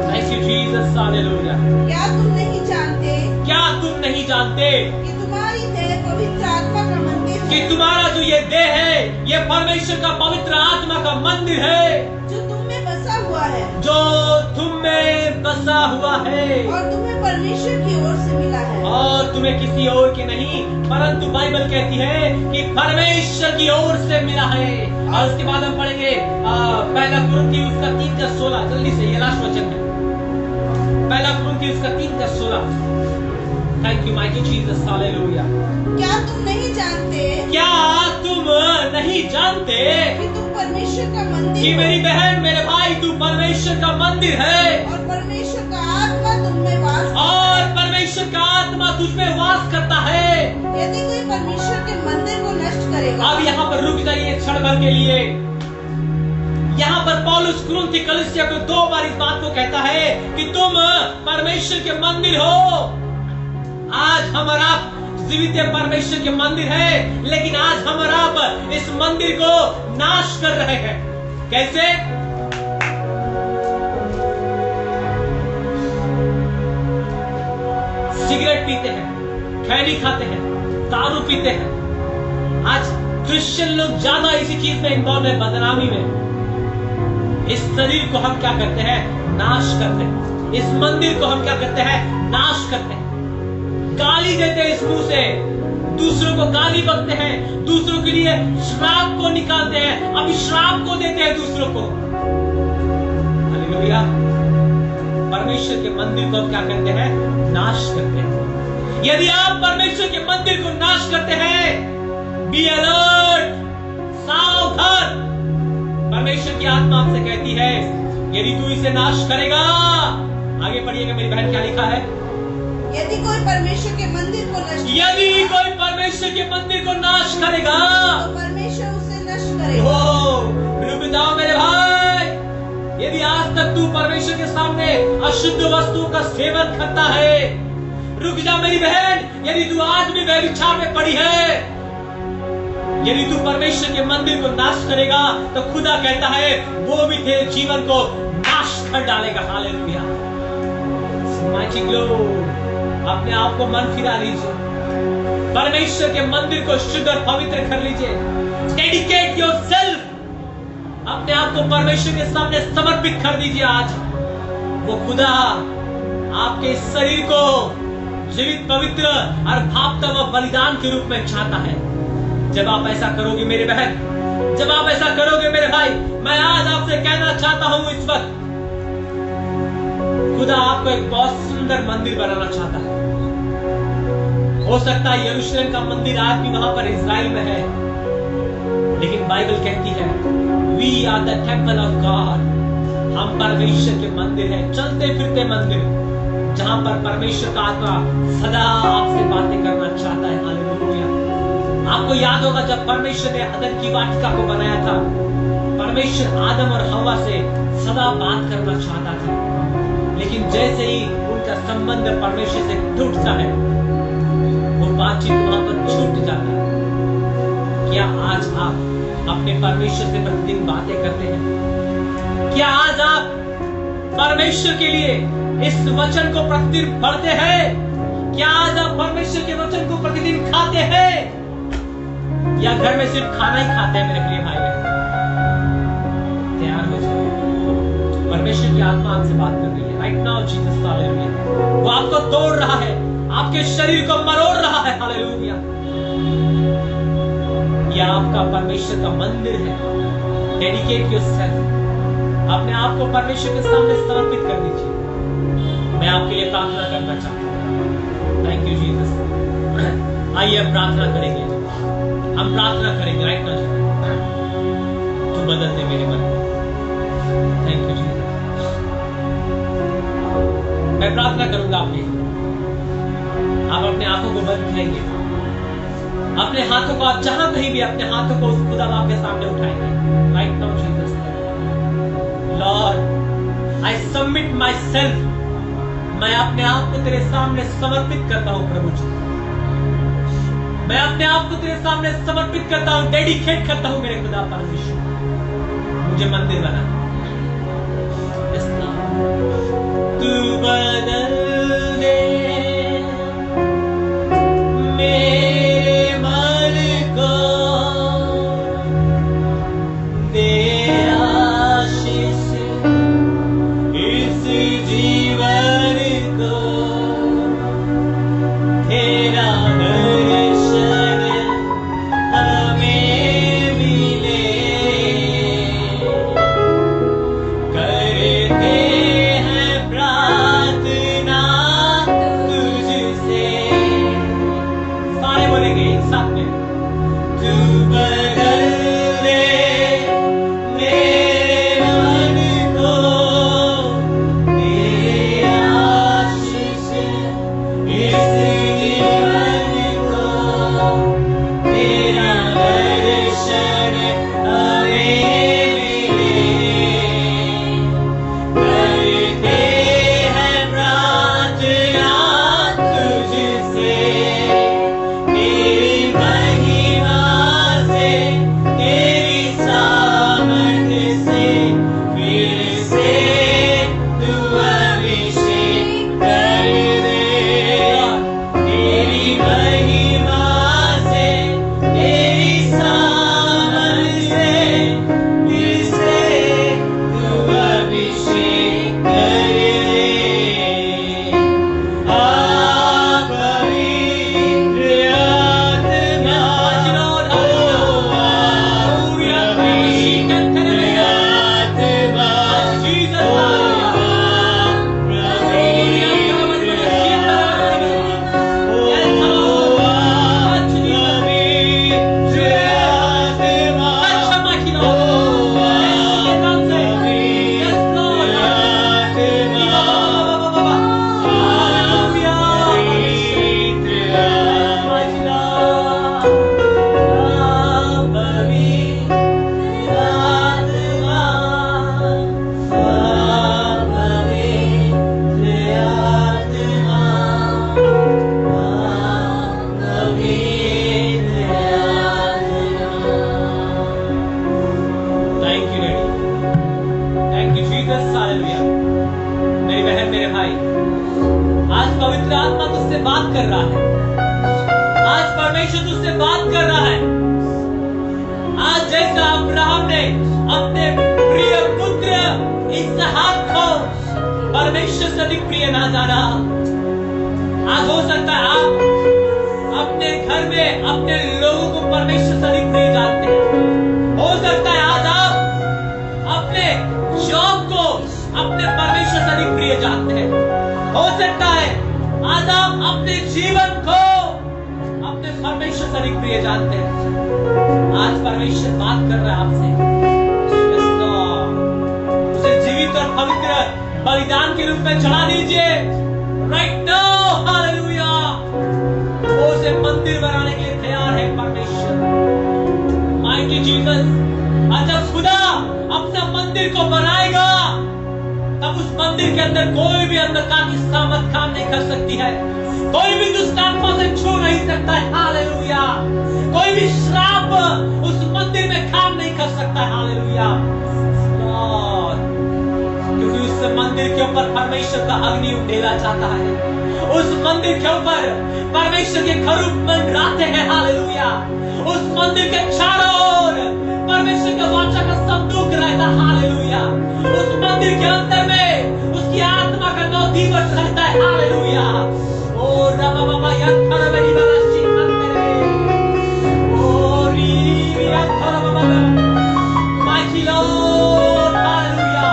Thank you Jesus, hallelujah. क्या तुम नहीं जानते, क्या तुम नहीं जानते कि तुम्हारी देह पवित्र आत्मा का मंदिर है, कि तुम्हारा जो ये देह है ये परमेश्वर का पवित्र आत्मा का मंदिर है, जो तुम में बसा हुआ है, जो तुम में बसा हुआ है, और तुम्हें परमेश्वर की ओर से मिला है, और तुम्हें किसी और के नहीं, परंतु बाइबल कहती है कि परमेश्वर की ओर से मिला है। और उसके बाद हम पढ़ेंगे पहला कुरिन्थियों उसका 3 का 16। जल्दी से, ये लास्ट वचन है, पहला कुरिन्थियों उसका 3 का 16। Thank you mighty Jesus, hallelujah. क्या तुम नहीं जानते, क्या तुम नहीं जानते कि तुम परमेश्वर का मंदिर कि हो, मेरी बहन, मेरे भाई, तू परमेश्वर का मंदिर है, और परमेश्वर का आत्मा तुम में वास, और परमेश्वर का आत्मा तुझ में वास करता है। यदि कोई परमेश्वर के मंदिर को नष्ट करेगा। अब यहाँ पर रुक जाइए क्षण भर के लिए। यहाँ पर पौलुस कुरिन्थी कलीसिया को 2 बार इस बात को कहता है कि तुम परमेश्वर के मंदिर हो। आज हम और आप जीवित परमेश्वर के मंदिर है, लेकिन आज हम और आप इस मंदिर को नाश कर रहे हैं। कैसे? सिगरेट पीते हैं, खैनी खाते हैं, दारू पीते हैं। आज क्रिश्चियन लोग ज्यादा इसी चीज में इन्वॉल्व है, बदनामी में। इस शरीर को हम क्या करते हैं? नाश करते हैं। इस मंदिर को हम क्या करते हैं? नाश करते हैं। गाली देते हैं इस मुंह से, दूसरों को गाली बकते हैं, दूसरों के लिए श्राप को निकालते हैं, अभिश्राप को देते हैं दूसरों को। हालेलुया। परमेश्वर के मंदिर को हम क्या करते हैं? नाश करते हैं। यदि आप परमेश्वर के मंदिर को नाश करते हैं, बी अलर्ट, सावधान। परमेश्वर की आत्मा आपसे कहती है यदि तू इसे नाश करेगा, आगे पढ़िएगा मेरी बहन, क्या लिखा है? यदि कोई परमेश्वर के मंदिर को नष्ट, यदि कोई परमेश्वर के मंदिर को नाश करेगा तो परमेश्वर उसे नष्ट करेगा। रुक जाओ मेरे भाई, यदि आज तक तू परमेश्वर के सामने अशुद्ध वस्तुओं का सेवन करता है, रुक जा मेरी बहन, यदि तू आज भी व्यभिचार में पड़ी है, यदि तू परमेश्वर के मंदिर को नाश करेगा तो खुदा कहता है वो भी तेरे जीवन को नाश कर डालेगा। हालेलुया। Mighty glory. अपने आप को मन फिरा लीजिए, परमेश्वर के मंदिर को शुद्ध और पवित्र कर लीजिए। डेडिकेट योरसेल्फ, अपने आप को परमेश्वर के सामने समर्पित कर दीजिए। आज वो खुदा आपके शरीर को जीवित, पवित्र और भावता हुआ बलिदान के रूप में चाहता है। जब आप ऐसा करोगे मेरे बहन, जब आप ऐसा करोगे मेरे भाई, मैं आज आपसे कहना चाहता हूं इस वक्त खुदा आपको एक बहुत सुंदर मंदिर बनाना चाहता है। हो सकता है यरूशलेम का मंदिर आज भी वहां पर इजराइल में है, लेकिन बाइबल कहती है we are the temple of God. हम परमेश्वर के मंदिर हैं, चलते फिरते मंदिर, जहां पर परमेश्वर का आत्मा सदा आपसे बातें करना चाहता है। हालेलुया। आपको याद होगा जब परमेश्वर ने अदन की वाटिका को बनाया था, परमेश्वर आदम और हवा से सदा बात करना चाहता था, लेकिन जैसे ही उनका संबंध परमेश्वर से टूटता है, वो बातचीत वहां पर छूट जाता है। क्या आज आप अपने परमेश्वर से प्रतिदिन बातें करते हैं? क्या आज आप परमेश्वर के लिए इस वचन को प्रतिदिन पढ़ते हैं? क्या आज आप परमेश्वर के वचन को प्रतिदिन खाते हैं, या घर में सिर्फ खाना ही खाते हैं? मेरे प्रिय भाई तैयार हो जाए, परमेश्वर की आत्मा आपसे बात कर रही है राइट नाउ। Jesus hallelujah. वो आपको तोड़ रहा है, आपके शरीर को मरोड़ रहा है। हालेलुया। यह आपका परमेश्वर का मंदिर है। डेडिकेट योरसेल्फ, अपने आप को परमेश्वर के सामने समर्पित कर दीजिए। मैं आपके लिए प्रार्थना करना चाहता हूं। Thank you Jesus. आइए हम प्रार्थना करेंगे, हम प्रार्थना करेंगे राइट नाउ। तू बदल दे मेरे मन को। Thank you Jesus. मैं प्रार्थना करूंगा आपके, आप अपने आंखों को बंद करेंगे, अपने हाथों को, आप जहां कहीं भी अपने हाथों को उस खुदा बाप के सामने उठाएंगे right now. Jesus Lord, I submit my self, मैं अपने आप को तेरे सामने समर्पित करता हूं प्रभु जी। मैं अपने आप को तेरे सामने समर्पित करता हूं, डेडिकेट करता हूं मेरे खुदा परमेश्वर। मुझे मंदिर बना। तू बदल दे मेरे मन को, दे आशीष इस जीवन को, तेरा दर्शन हमें मिले, करते हैं प्रार्थना पवित्र आत्मा तुझसे बात कर रहा है। आज परमेश्वर तुझसे बात कर रहा है। आज जैसा अब्राहम ने अपने प्रिय पुत्र इसहाक को परमेश्वर से अधिक प्रिय ना जाना, आज हो सकता है आप अपने घर में अपने लोगों को परमेश्वर से अधिक प्रिय जानते हैं। हो सकता है आज आप अपने जॉब को अपने परमेश्वर से अधिक प्रिय जानते हैं। हो सकता है आज आप अपने जीवन को अपने परमेश्वर से अधिक प्रिय जानते हैं। आज परमेश्वर बात कर रहा है आपसे। उसे जीवित और पवित्र बलिदान के रूप में चढ़ा दीजिए राइट नाउ। हालेलुया। वो उसे मंदिर बनाने के लिए तैयार है परमेश्वर। Mighty Jesus. और जब खुदा अपना मंदिर को बनाएगा तब उस मंदिर के अंदर कोई भी अंधकार की सामर्थ काम नहीं कर सकती है। कोई भी दुष्ट आत्मा से छू नहीं सकता है। हालेलुया। कोई भी श्राप उस मंदिर में काम नहीं कर सकता है। हालेलुया। क्योंकि उस मंदिर के ऊपर परमेश्वर का अग्नि उड़ेला चाहता है। उस मंदिर के ऊपर परमेश्वर के खरूब मंडराते हैं। हालेलुया। उस मंदिर के चारों ओर परमेश्वर के वाचा का संदूक रहता है। हालेलुया। उस मंदिर के अंदर में उसकी आत्मा का 9 दिवस रहता है। हालेलुया। ओ रबा बाबा यंत्र मेरी बाबा शिखंडरे ओ री यंत्र बाबा mighty lord. Hallelujah.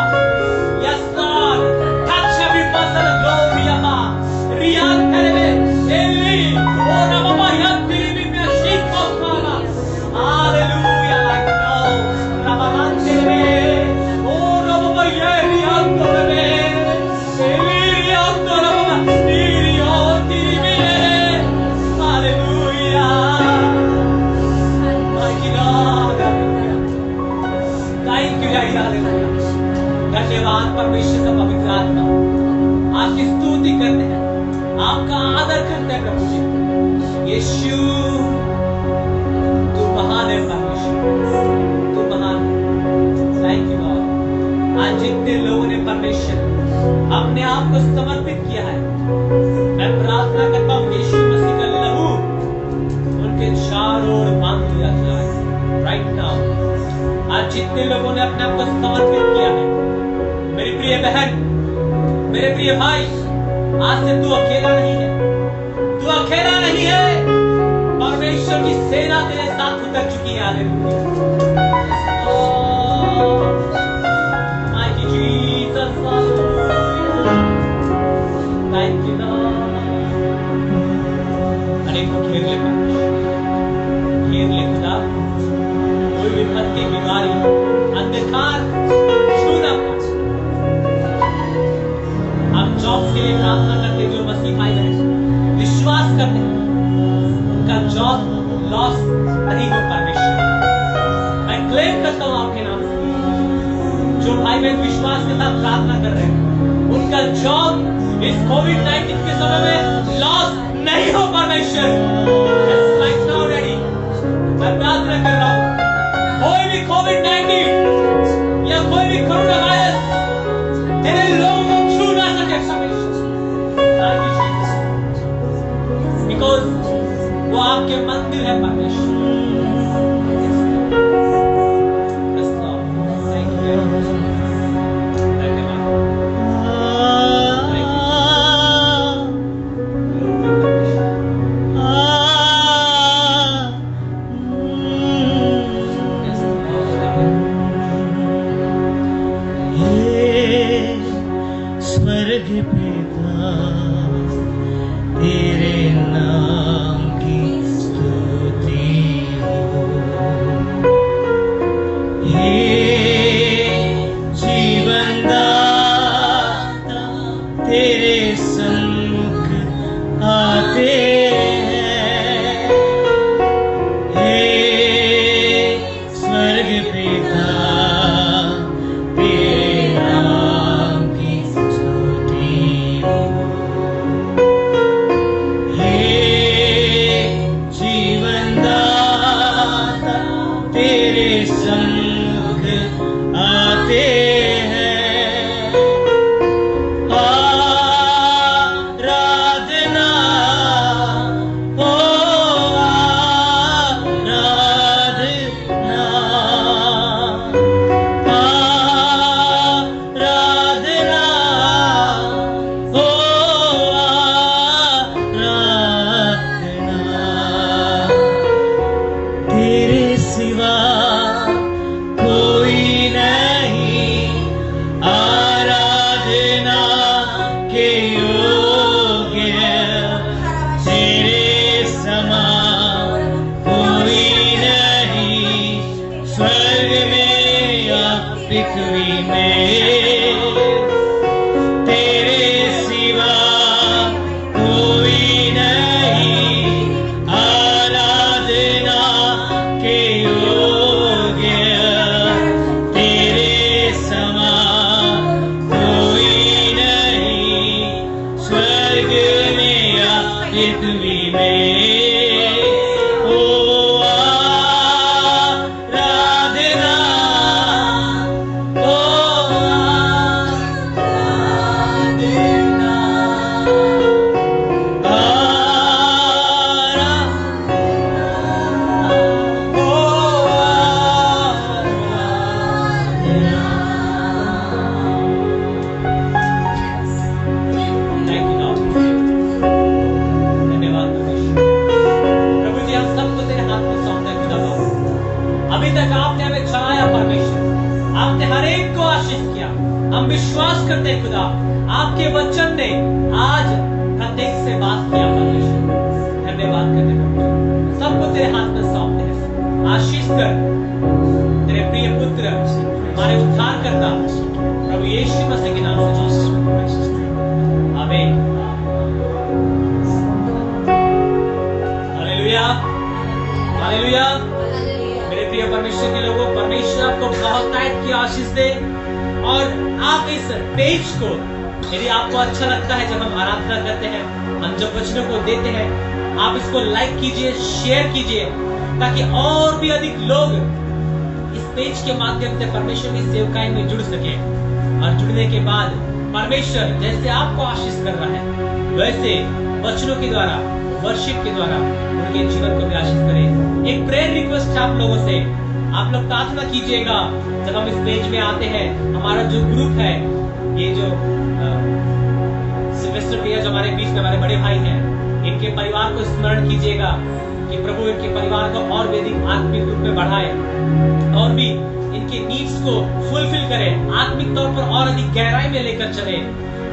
Yes lord. touch every person of glory बाबा रियान करे एली ओ रबा बाबा यंत्र में शिखो बाबा। हालेलुया। like now रबा मानते में ओ रबा बाबा ये रियान करे एली रियान करे धन्यवाद परमेश्वर का पवित्र आत्मा। आपकी स्तुति करते हैं, आपका आदर करते हैं प्रभु जी। यीशु तू महान है परमेश्वर, तू महान। Thank you Lord. आज जितने लोगों ने परमेश्वर अपने आप को समर्पित किया है, मैं प्रार्थना करता हूँ यीशु मसीह का लहू उनके चारों ओर बांध दिया जाए राइट नाउ। आज जितने लोगों ने अपने आप को समर्पित किया है, मेरी प्रिय बहन, मेरे प्रिय भाई, आज से तू अकेला नहीं है। तू अकेला नहीं है। परमेश्वर की सेना तेरे साथ उतर चुकी है। Hallelujah. Mighty Jesus. Thank you Lord. अनेकों घेर ले खुदा। कोई विपत्ति, बीमारी, अंधकार छूना पाए। हम जॉब के लिए प्रार्थना करते जो मसीह भाई बहन विश्वास करते हैं उनका जॉब लॉस नहीं हो। परमेश्वर मैं क्लेम करता हूं आपके नाम से जो भाई बहन विश्वास के साथ प्रार्थना कर रहे हैं उनका जॉब इस कोविड-19 के समय में लॉस नहीं हो। परमेश्वर मैं प्रार्थना कर रहा हूं कोई भी कोविड-19 या कोई भी कोरोना वायरस तेरे लोगों को छू ना सके। बिकॉज वो आपके मंदिर है परमेश्वर। राधे स्वर्ग में या पृथ्वी में तेरे सिवा कोई नहीं आराधना के योग्य, तेरे समान कोई नहीं स्वर्ग में या पृथ्वी में। अभी तक आपने हमें चलाया परमेश्वर, आपने हर एक को आशीष किया। हम विश्वास करते हैं खुदा, आपके वचन ने आज प्रत्येक से बात किया परमेश्वर। धन्यवाद करते हैं, सबको तेरे हाथ में सौंपते हैं। आशीष कर तेरे प्रिय पुत्र हमारे उद्धार करता प्रभु यीशु मसीह के नाम से। आमीन। Hallelujah, hallelujah. मेरे प्रिय परमेश्वर के लोगों, परमेश्वर आपको बहुत तायद की आशीष दे। और आप इस पेज को, यदि आपको अच्छा लगता है जब हम आराधना करते हैं, हम जब वचनों को देते हैं, आप इसको लाइक कीजिए, शेयर कीजिए, ताकि और भी अधिक लोग इस पेज के माध्यम से परमेश्वर की सेवकाई में जुड़ सके। और जुड़ने के बाद परमेश्वर जैसे आपको आशीष कर रहा है, वैसे वचनों के द्वारा, वर्शिप के द्वारा उनके जीवन को भी आशीष करें। एक प्रेयर रिक्वेस्ट है आप लोगों से, आप लोग प्रार्थना कीजिएगा जब हम इस पेज में आते हैं। हमारा जो ग्रुप है, ये जो सिल्वेस्टर भैया जो हमारे बीच में हमारे बड़े भाई हैं, इनके परिवार को स्मरण कीजिएगा कि प्रभु इनके परिवार को और भी अधिक आत्मिक रूप में बढ़ाए और भी इनके नीड्स को फुलफिल करे, आत्मिक तौर पर और अधिक गहराई में लेकर चले।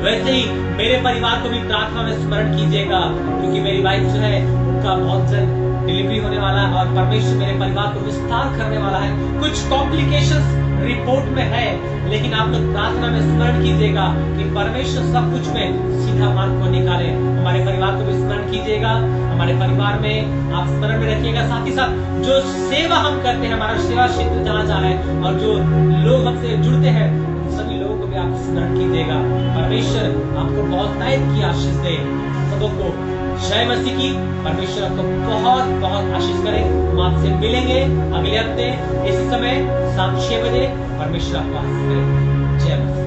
वैसे ही मेरे परिवार को भी प्रार्थना में स्मरण कीजिएगा, क्योंकि मेरी वाइफ जो है उनका बहुत जल्द डिलीवरी होने वाला है और परमेश्वर मेरे परिवार को विस्तार करने वाला है। कुछ कॉम्प्लिकेशंस रिपोर्ट में है, लेकिन आप लोग प्रार्थना में स्मरण कीजिएगा कि परमेश्वर सब कुछ में सीधा मार्ग को निकाले। हमारे परिवार को भी स्मरण कीजिएगा, हमारे परिवार में आप स्मरण में रखिएगा। साथ ही साथ जो सेवा हम करते हैं, हमारा सेवा क्षेत्र जहाँ है और जो लोग हमसे जुड़ते हैं, सभी लोगों को भी आप स्मरण कीजिएगा। परमेश्वर आपको बहुत तायद की आशीष दे। सबको जय मसीह की। परमेश्वर आपको बहुत बहुत आशीष करे। हम आपसे मिलेंगे अगले हफ्ते इसी समय शाम 6 बजे। परमेश्वर आपको आशीष करे। जय मसीह।